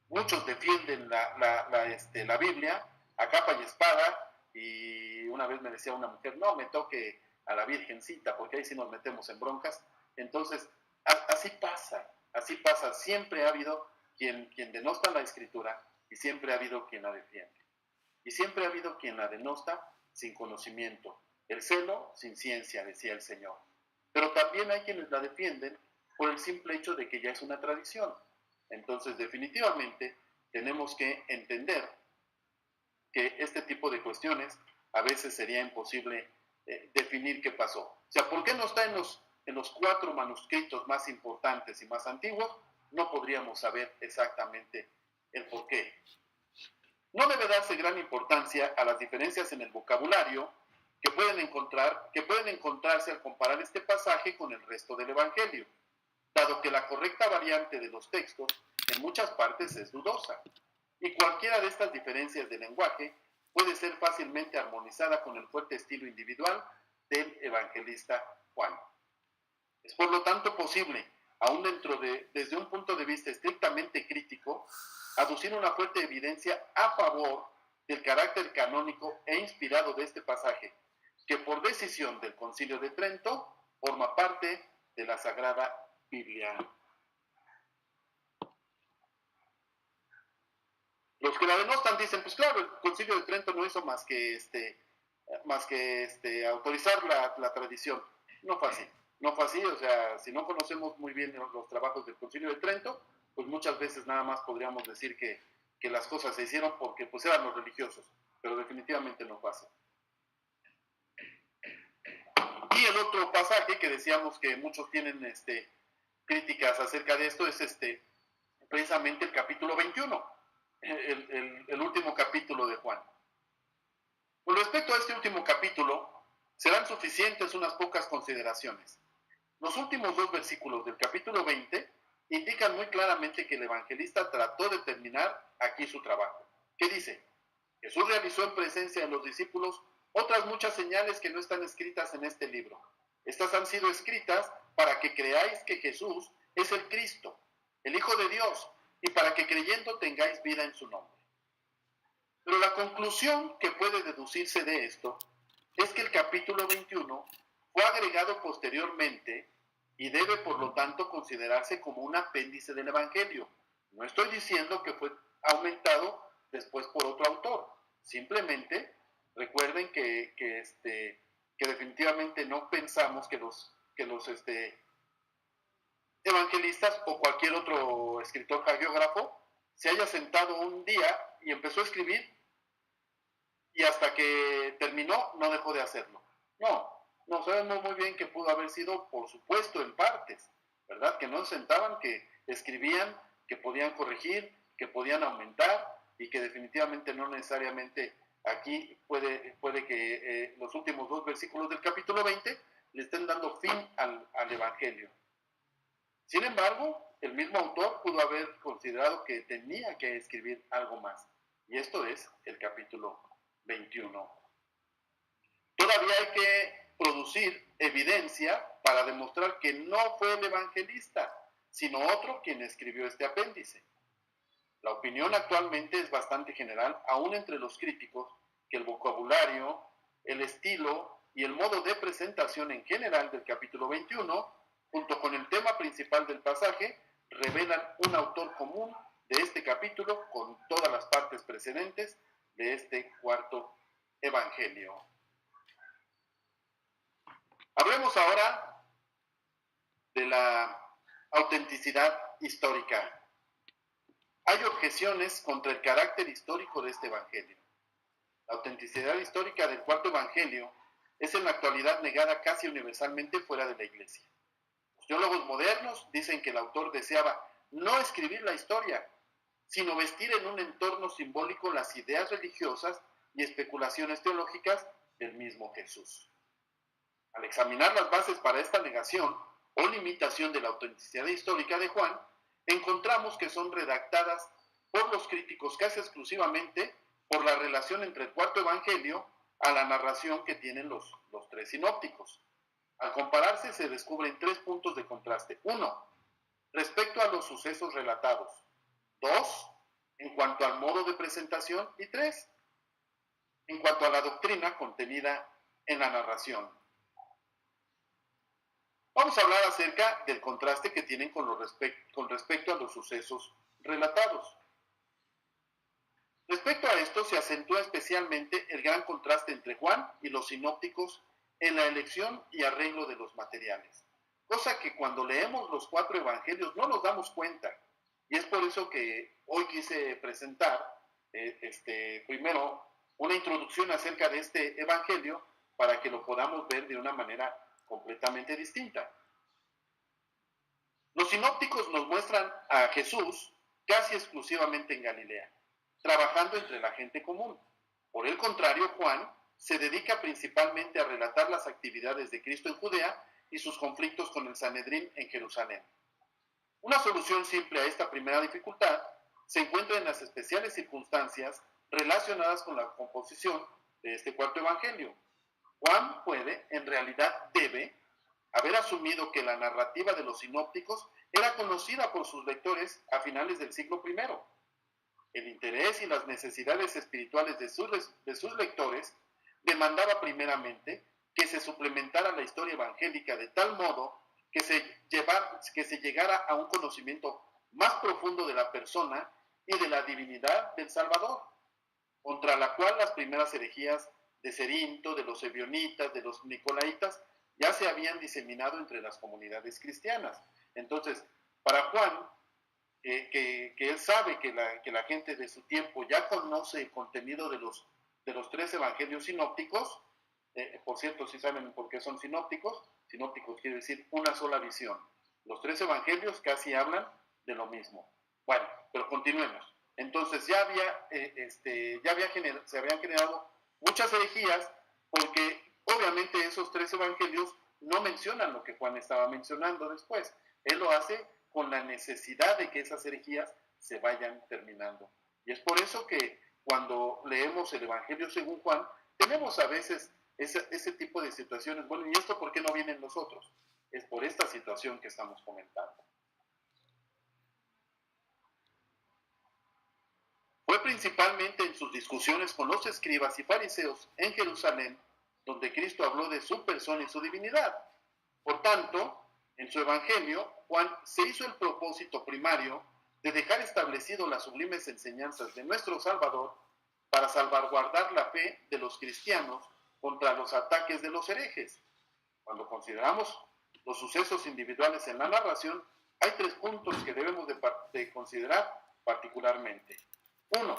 Speaker 1: muchos defienden la Biblia a capa y espada, y una vez me decía una mujer, no me toque a la Virgencita, porque ahí sí nos metemos en broncas. Entonces, así pasa, siempre ha habido quien denosta la Escritura, y siempre ha habido quien la defiende. Y siempre ha habido quien la denosta sin conocimiento. El celo sin ciencia, decía el Señor. Pero también hay quienes la defienden por el simple hecho de que ya es una tradición. Entonces, definitivamente, tenemos que entender que este tipo de cuestiones a veces sería imposible definir qué pasó. O sea, ¿por qué no está en los 4 manuscritos más importantes y más antiguos? No podríamos saber exactamente el por qué. No debe darse gran importancia a las diferencias en el vocabulario que pueden encontrarse al comparar este pasaje con el resto del Evangelio, dado que la correcta variante de los textos en muchas partes es dudosa, y cualquiera de estas diferencias de lenguaje puede ser fácilmente armonizada con el fuerte estilo individual del evangelista Juan. Es por lo tanto posible, aún desde un punto de vista estrictamente crítico, aducir una fuerte evidencia a favor del carácter canónico e inspirado de este pasaje, que por decisión del Concilio de Trento forma parte de la Sagrada Biblia. Los que la denostan dicen, pues claro, el Concilio de Trento no hizo más que autorizar la tradición. No fue así, o sea, si no conocemos muy bien los trabajos del Concilio de Trento, pues muchas veces nada más podríamos decir que las cosas se hicieron porque pues eran los religiosos, pero definitivamente no fue así. Y el otro pasaje que decíamos que muchos tienen críticas acerca de esto es precisamente el capítulo 21, el último capítulo de Juan. Con respecto a este último capítulo, serán suficientes unas pocas consideraciones. Los últimos 2 versículos del capítulo 20 indican muy claramente que el evangelista trató de terminar aquí su trabajo. ¿Qué dice? Jesús realizó en presencia de los discípulos otras muchas señales que no están escritas en este libro. Estas han sido escritas para que creáis que Jesús es el Cristo, el Hijo de Dios, y para que creyendo tengáis vida en su nombre. Pero la conclusión que puede deducirse de esto es que el capítulo 21 fue agregado posteriormente y debe por lo tanto considerarse como un apéndice del Evangelio. No estoy diciendo que fue aumentado después por otro autor. Simplemente recuerden que definitivamente no pensamos que los evangelistas o cualquier otro escritor hagiógrafo se haya sentado un día y empezó a escribir y hasta que terminó no dejó de hacerlo. No sabemos muy bien que pudo haber sido, por supuesto, en partes, ¿verdad? Que no se sentaban, que escribían, que podían corregir, que podían aumentar y que definitivamente no necesariamente aquí puede que los últimos 2 versículos del capítulo 20 le estén dando fin al Evangelio. Sin embargo, el mismo autor pudo haber considerado que tenía que escribir algo más. Y esto es el capítulo 21. Todavía hay que producir evidencia para demostrar que no fue el evangelista, sino otro quien escribió este apéndice. La opinión actualmente es bastante general, aún entre los críticos, que el vocabulario, el estilo y el modo de presentación en general del capítulo 21, junto con el tema principal del pasaje, revelan un autor común de este capítulo con todas las partes precedentes de este cuarto evangelio. Hablemos ahora de la autenticidad histórica. Hay objeciones contra el carácter histórico de este evangelio. La autenticidad histórica del cuarto evangelio es en la actualidad negada casi universalmente fuera de la iglesia. Los teólogos modernos dicen que el autor deseaba no escribir la historia, sino vestir en un entorno simbólico las ideas religiosas y especulaciones teológicas del mismo Jesús. Al examinar las bases para esta negación o limitación de la autenticidad histórica de Juan, encontramos que son redactadas por los críticos casi exclusivamente por la relación entre el cuarto evangelio a la narración que tienen los tres sinópticos. Al compararse se descubren 3 puntos de contraste. 1. Respecto a los sucesos relatados. 2. En cuanto al modo de presentación. Y 3. En cuanto a la doctrina contenida en la narración. Vamos a hablar acerca del contraste que tienen con respecto a los sucesos relatados. Respecto a esto, se acentúa especialmente el gran contraste entre Juan y los sinópticos en la elección y arreglo de los materiales, cosa que cuando leemos los 4 evangelios no nos damos cuenta, y es por eso que hoy quise presentar primero una introducción acerca de este evangelio para que lo podamos ver de una manera completamente distinta. Los sinópticos nos muestran a Jesús casi exclusivamente en Galilea, trabajando entre la gente común. Por el contrario, Juan se dedica principalmente a relatar las actividades de Cristo en Judea y sus conflictos con el Sanedrín en Jerusalén. Una solución simple a esta primera dificultad se encuentra en las especiales circunstancias relacionadas con la composición de este cuarto evangelio. Juan puede, en realidad debe, haber asumido que la narrativa de los sinópticos era conocida por sus lectores a finales del siglo I. El interés y las necesidades espirituales de sus lectores demandaba primeramente que se suplementara la historia evangélica de tal modo que se llegara a un conocimiento más profundo de la persona y de la divinidad del Salvador, contra la cual las primeras herejías de Cerinto, de los ebionitas, de los nicolaitas, ya se habían diseminado entre las comunidades cristianas. Entonces, para Juan, que él sabe que la gente de su tiempo ya conoce el contenido de los 3 evangelios sinópticos, por cierto, si saben por qué son sinópticos quiere decir una sola visión. Los 3 evangelios casi hablan de lo mismo. Bueno, pero continuemos. Entonces se habían generado muchas herejías porque obviamente esos 3 evangelios no mencionan lo que Juan estaba mencionando después. Él lo hace con la necesidad de que esas herejías se vayan terminando. Y es por eso que cuando leemos el Evangelio según Juan, tenemos a veces ese tipo de situaciones. Bueno, ¿y esto por qué no viene en nosotros? Es por esta situación que estamos comentando. Fue principalmente en sus discusiones con los escribas y fariseos en Jerusalén donde Cristo habló de su persona y su divinidad. Por tanto, en su Evangelio, Juan se hizo el propósito primario de dejar establecido las sublimes enseñanzas de nuestro Salvador para salvaguardar la fe de los cristianos contra los ataques de los herejes. Cuando consideramos los sucesos individuales en la narración, hay 3 puntos que debemos de considerar particularmente. 1.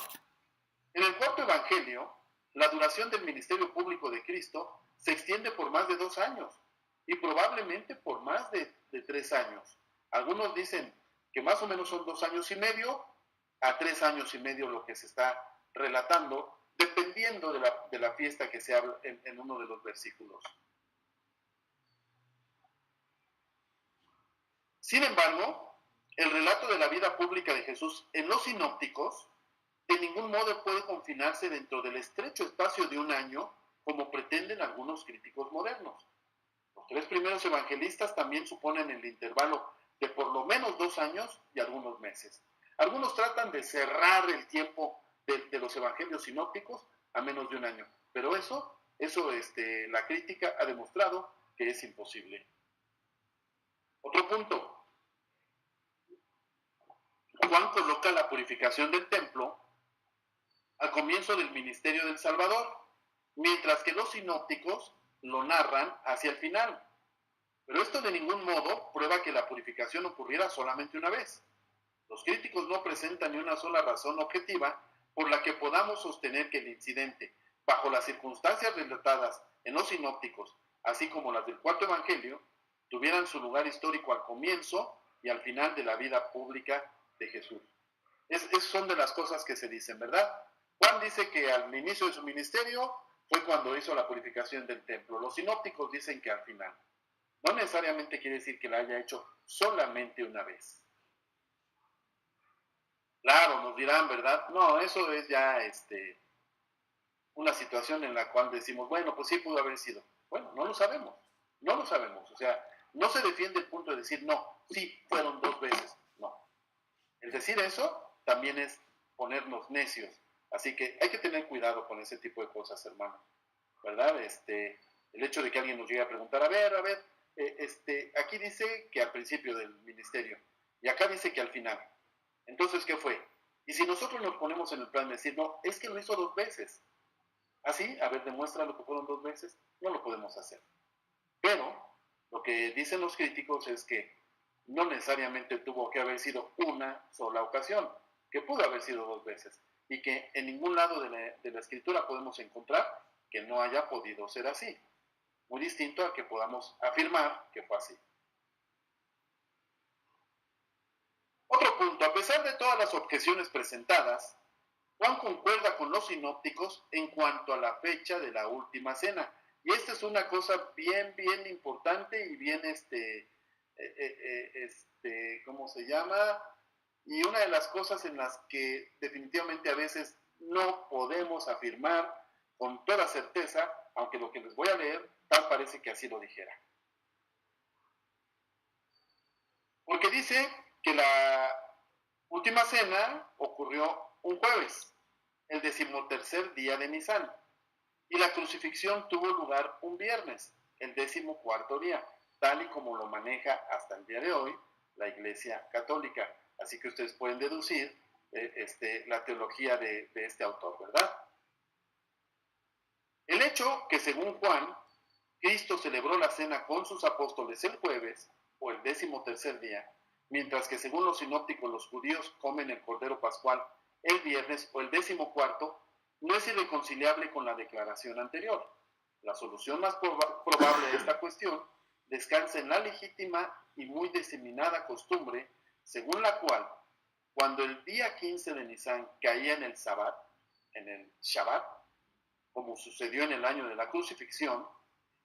Speaker 1: En el cuarto evangelio, la duración del ministerio público de Cristo se extiende por más de 2 años y probablemente por más de 3 años. Algunos dicen que más o menos son 2 años y medio a 3 años y medio lo que se está relatando, dependiendo de la fiesta que se habla en uno de los versículos. Sin embargo, el relato de la vida pública de Jesús en los sinópticos de ningún modo puede confinarse dentro del estrecho espacio de 1 año, como pretenden algunos críticos modernos. Los 3 primeros evangelistas también suponen el intervalo de por lo menos 2 años y algunos meses. Algunos tratan de cerrar el tiempo de los evangelios sinópticos a menos de un año, pero eso la crítica ha demostrado que es imposible. Otro punto, Juan coloca la purificación del templo al comienzo del ministerio del Salvador, mientras que los sinópticos lo narran hacia el final. Pero esto de ningún modo prueba que la purificación ocurriera solamente una vez. Los críticos no presentan ni una sola razón objetiva por la que podamos sostener que el incidente, bajo las circunstancias relatadas en los sinópticos, así como las del cuarto evangelio, tuvieran su lugar histórico al comienzo y al final de la vida pública de Jesús. Son de las cosas que se dicen, ¿verdad? Juan dice que al inicio de su ministerio fue cuando hizo la purificación del templo. Los sinópticos dicen que al final. No necesariamente quiere decir que la haya hecho solamente una vez. Claro, nos dirán, ¿verdad? No, eso es ya una situación en la cual decimos, bueno, pues sí pudo haber sido. Bueno, no lo sabemos, no lo sabemos. O sea, no se defiende el punto de decir, no, sí, fueron 2 veces. No. El decir eso también es ponernos necios. Así que hay que tener cuidado con ese tipo de cosas, hermano. ¿Verdad? El hecho de que alguien nos llegue a preguntar, a ver, aquí dice que al principio del ministerio, y acá dice que al final. Entonces, ¿qué fue? Y si nosotros nos ponemos en el plan de decir, no, es que lo hizo 2 veces. Así, a ver, demuestra lo que fueron 2 veces. No lo podemos hacer. Pero, lo que dicen los críticos es que no necesariamente tuvo que haber sido una sola ocasión, que pudo haber sido 2 veces, y que en ningún lado de la escritura podemos encontrar que no haya podido ser así. Muy distinto a que podamos afirmar que fue así. Otro punto, a pesar de todas las objeciones presentadas, Juan concuerda con los sinópticos en cuanto a la fecha de la última cena. Y esta es una cosa bien importante y bien, ¿cómo se llama? Y una de las cosas en las que definitivamente a veces no podemos afirmar con toda certeza, aunque lo que les voy a leer tal parece que así lo dijera. Porque dice que la última cena ocurrió un jueves, el 13º día de Nisan, y la crucifixión tuvo lugar un viernes, el 14º día, tal y como lo maneja hasta el día de hoy la Iglesia Católica. Así que ustedes pueden deducir la teología de este autor, ¿verdad? El hecho que según Juan, Cristo celebró la cena con sus apóstoles el jueves o el 13º día, mientras que según los sinópticos los judíos comen el Cordero Pascual el viernes o el 14º, no es irreconciliable con la declaración anterior. La solución más probable a esta cuestión descansa en la legítima y muy diseminada costumbre según la cual, cuando el día 15 de Nisan caía en el Shabbat, como sucedió en el año de la crucifixión,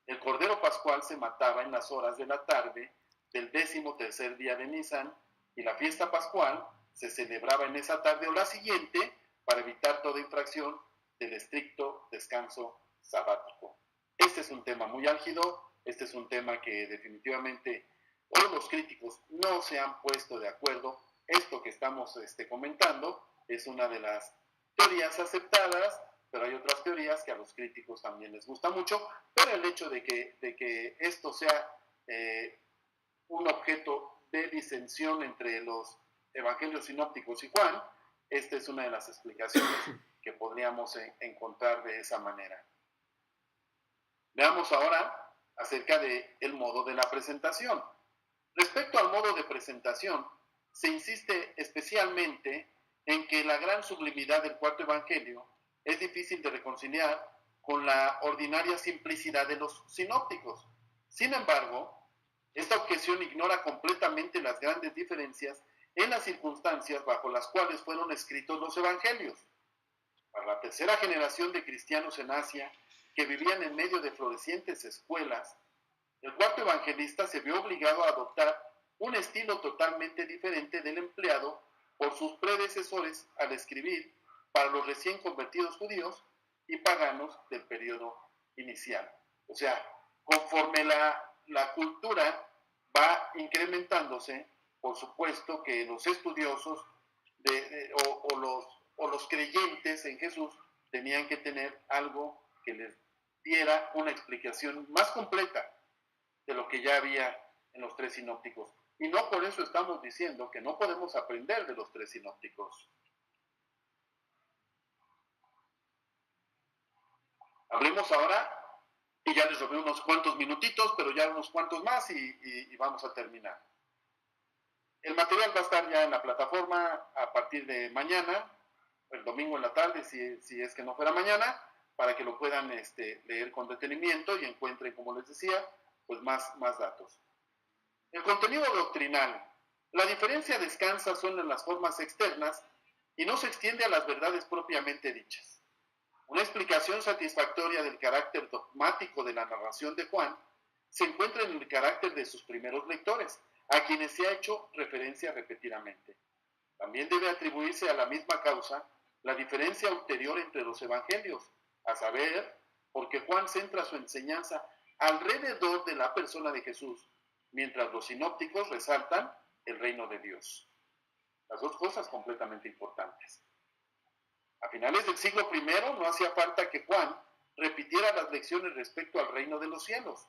Speaker 1: el Cordero Pascual se mataba en las horas de la tarde del 13º día de Nisan y la fiesta pascual se celebraba en esa tarde o la siguiente para evitar toda infracción del estricto descanso sabático. Este es un tema muy álgido, este es un tema que definitivamente hoy los críticos no se han puesto de acuerdo. Esto que estamos comentando es una de las teorías aceptadas, pero hay otras teorías que a los críticos también les gusta mucho, pero el hecho de que esto sea un objeto de disensión entre los evangelios sinópticos y Juan, esta es una de las explicaciones que podríamos encontrar de esa manera. Veamos ahora acerca del modo de la presentación. Respecto al modo de presentación, se insiste especialmente en que la gran sublimidad del cuarto evangelio es difícil de reconciliar con la ordinaria simplicidad de los sinópticos. Sin embargo, esta objeción ignora completamente las grandes diferencias en las circunstancias bajo las cuales fueron escritos los evangelios. Para la tercera generación de cristianos en Asia, que vivían en medio de florecientes escuelas, el cuarto evangelista se vio obligado a adoptar un estilo totalmente diferente del empleado por sus predecesores al escribir para los recién convertidos judíos y paganos del periodo inicial. O sea, conforme la cultura va incrementándose, por supuesto, que los estudiosos o los creyentes en Jesús tenían que tener algo que les diera una explicación más completa de lo que ya había en los tres sinópticos. Y no por eso estamos diciendo que no podemos aprender de los tres sinópticos. Hablemos ahora, y ya les robé unos cuantos minutitos, pero ya unos cuantos más y vamos a terminar. El material va a estar ya en la plataforma a partir de mañana, el domingo en la tarde, si es que no fuera mañana, para que lo puedan leer con detenimiento y encuentren, como les decía, pues más datos. El contenido doctrinal. La diferencia descansa solo en las formas externas y no se extiende a las verdades propiamente dichas. Una explicación satisfactoria del carácter dogmático de la narración de Juan se encuentra en el carácter de sus primeros lectores, a quienes se ha hecho referencia repetidamente. También debe atribuirse a la misma causa la diferencia ulterior entre los evangelios, a saber, porque Juan centra su enseñanza alrededor de la persona de Jesús, mientras los sinópticos resaltan el reino de Dios. Las dos cosas completamente importantes. A finales del siglo I no hacía falta que Juan repitiera las lecciones respecto al reino de los cielos,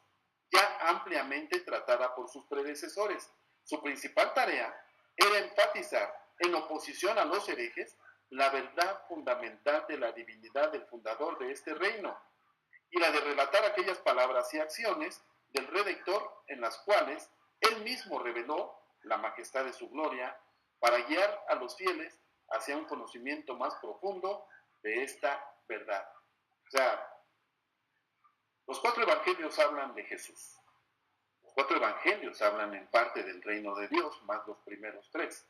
Speaker 1: ya ampliamente tratada por sus predecesores. Su principal tarea era enfatizar, en oposición a los herejes, la verdad fundamental de la divinidad del fundador de este reino, y la de relatar aquellas palabras y acciones del Redentor en las cuales él mismo reveló la majestad de su gloria para guiar a los fieles hacia un conocimiento más profundo de esta verdad. O sea, los cuatro evangelios hablan de Jesús. Los cuatro evangelios hablan en parte del reino de Dios, más los primeros tres.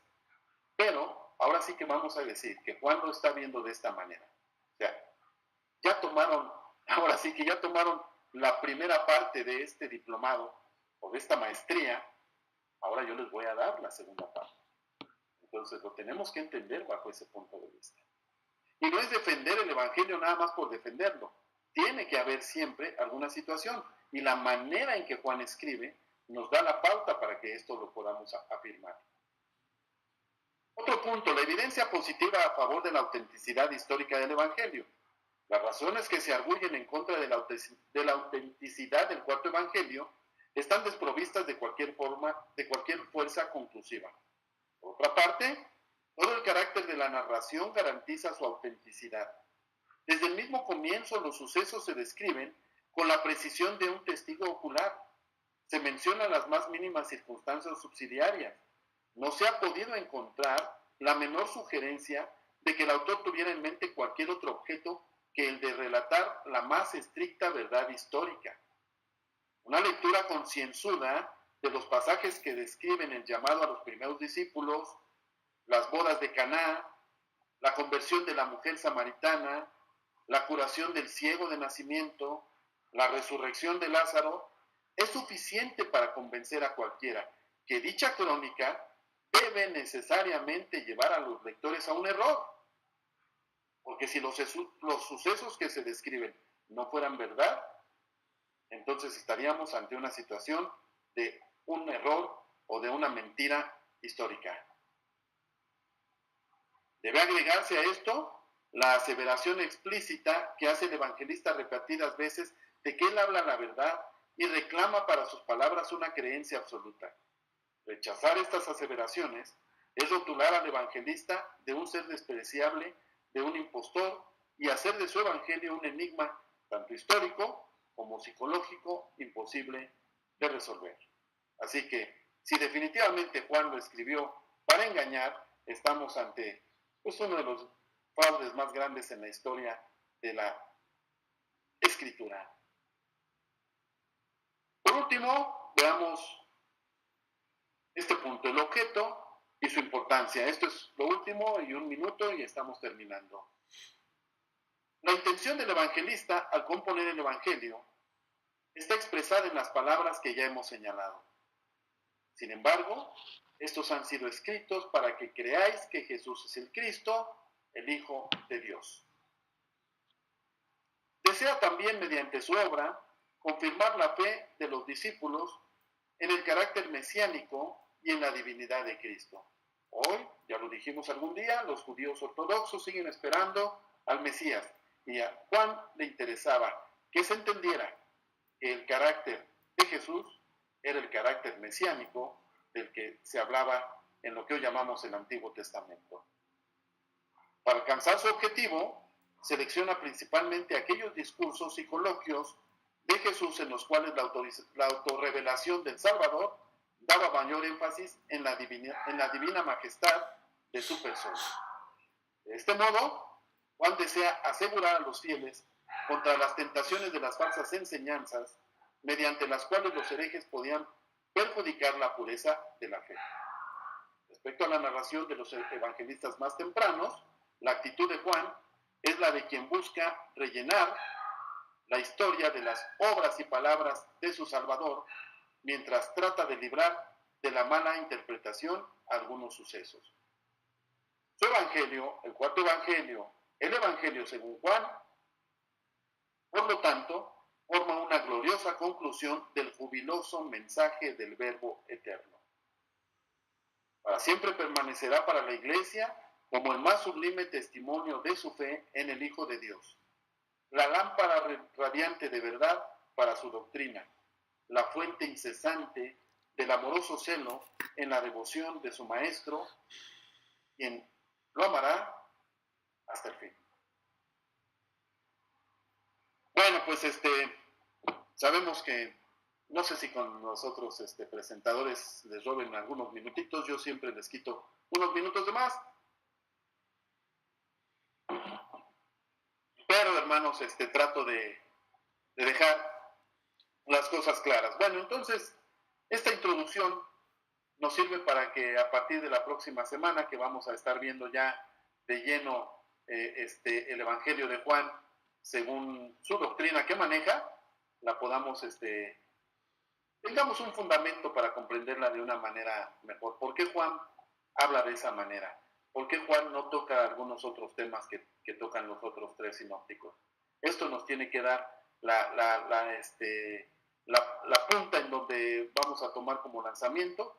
Speaker 1: Pero ahora sí que vamos a decir que Juan lo está viendo de esta manera. O sea, ahora sí que ya tomaron la primera parte de este diplomado o de esta maestría, ahora yo les voy a dar la segunda parte. Entonces lo tenemos que entender bajo ese punto de vista. Y no es defender el evangelio nada más por defenderlo. Tiene que haber siempre alguna situación. Y la manera en que Juan escribe nos da la pauta para que esto lo podamos afirmar. Otro punto, la evidencia positiva a favor de la autenticidad histórica del evangelio. Las razones que se arguyen en contra de la autenticidad del cuarto evangelio están desprovistas de cualquier fuerza conclusiva. Por otra parte, todo el carácter de la narración garantiza su autenticidad. Desde el mismo comienzo, los sucesos se describen con la precisión de un testigo ocular. Se mencionan las más mínimas circunstancias subsidiarias. No se ha podido encontrar la menor sugerencia de que el autor tuviera en mente cualquier otro objeto que el de relatar la más estricta verdad histórica. Una lectura concienzuda de los pasajes que describen el llamado a los primeros discípulos, las bodas de Caná, la conversión de la mujer samaritana, la curación del ciego de nacimiento, la resurrección de Lázaro, es suficiente para convencer a cualquiera que dicha crónica debe necesariamente llevar a los lectores a un error. Porque si los sucesos que se describen no fueran verdad, entonces estaríamos ante una situación de un error o de una mentira histórica. Debe agregarse a esto la aseveración explícita que hace el evangelista repetidas veces de que él habla la verdad y reclama para sus palabras una creencia absoluta. Rechazar estas aseveraciones es rotular al evangelista de un ser despreciable, de un impostor, y hacer de su evangelio un enigma tanto histórico como psicológico imposible de resolver. Así que, si definitivamente Juan lo escribió para engañar, estamos ante uno de los fraudes más grandes en la historia de la escritura. Por último, veamos este punto, el objeto y su importancia. Esto es lo último y 1 minuto y estamos terminando. La intención del evangelista al componer el evangelio está expresada en las palabras que ya hemos señalado. Sin embargo, estos han sido escritos para que creáis que Jesús es el Cristo, el Hijo de Dios. Desea también, mediante su obra, confirmar la fe de los discípulos en el carácter mesiánico y en la divinidad de Cristo. Hoy, ya lo dijimos algún día, los judíos ortodoxos siguen esperando al Mesías, y a Juan le interesaba que se entendiera que el carácter de Jesús era el carácter mesiánico del que se hablaba en lo que hoy llamamos el Antiguo Testamento. Para alcanzar su objetivo, selecciona principalmente aquellos discursos y coloquios de Jesús en los cuales la autorrevelación del Salvador daba mayor énfasis en la divina majestad de su persona. De este modo, Juan desea asegurar a los fieles contra las tentaciones de las falsas enseñanzas mediante las cuales los herejes podían perjudicar la pureza de la fe. Respecto a la narración de los evangelistas más tempranos, la actitud de Juan es la de quien busca rellenar la historia de las obras y palabras de su Salvador, mientras trata de librar de la mala interpretación algunos sucesos. Su evangelio, el cuarto evangelio, el evangelio según Juan, por lo tanto, forma una gloriosa conclusión del jubiloso mensaje del Verbo eterno. Para siempre permanecerá para la Iglesia como el más sublime testimonio de su fe en el Hijo de Dios, la lámpara radiante de verdad para su doctrina, la fuente incesante del amoroso celo en la devoción de su Maestro, quien lo amará hasta el fin. Bueno, pues sabemos que, no sé si con los otros presentadores les roben algunos minutitos, yo siempre les quito unos minutos de más. Pero, hermanos, trato de dejar las cosas claras. Bueno, entonces, esta introducción nos sirve para que a partir de la próxima semana, que vamos a estar viendo ya de lleno el Evangelio de Juan, según su doctrina que maneja, la podamos, tengamos un fundamento para comprenderla de una manera mejor. ¿Por qué Juan habla de esa manera? ¿Por qué Juan no toca algunos otros temas que tocan los otros tres sinópticos? Esto nos tiene que dar la punta en donde vamos a tomar como lanzamiento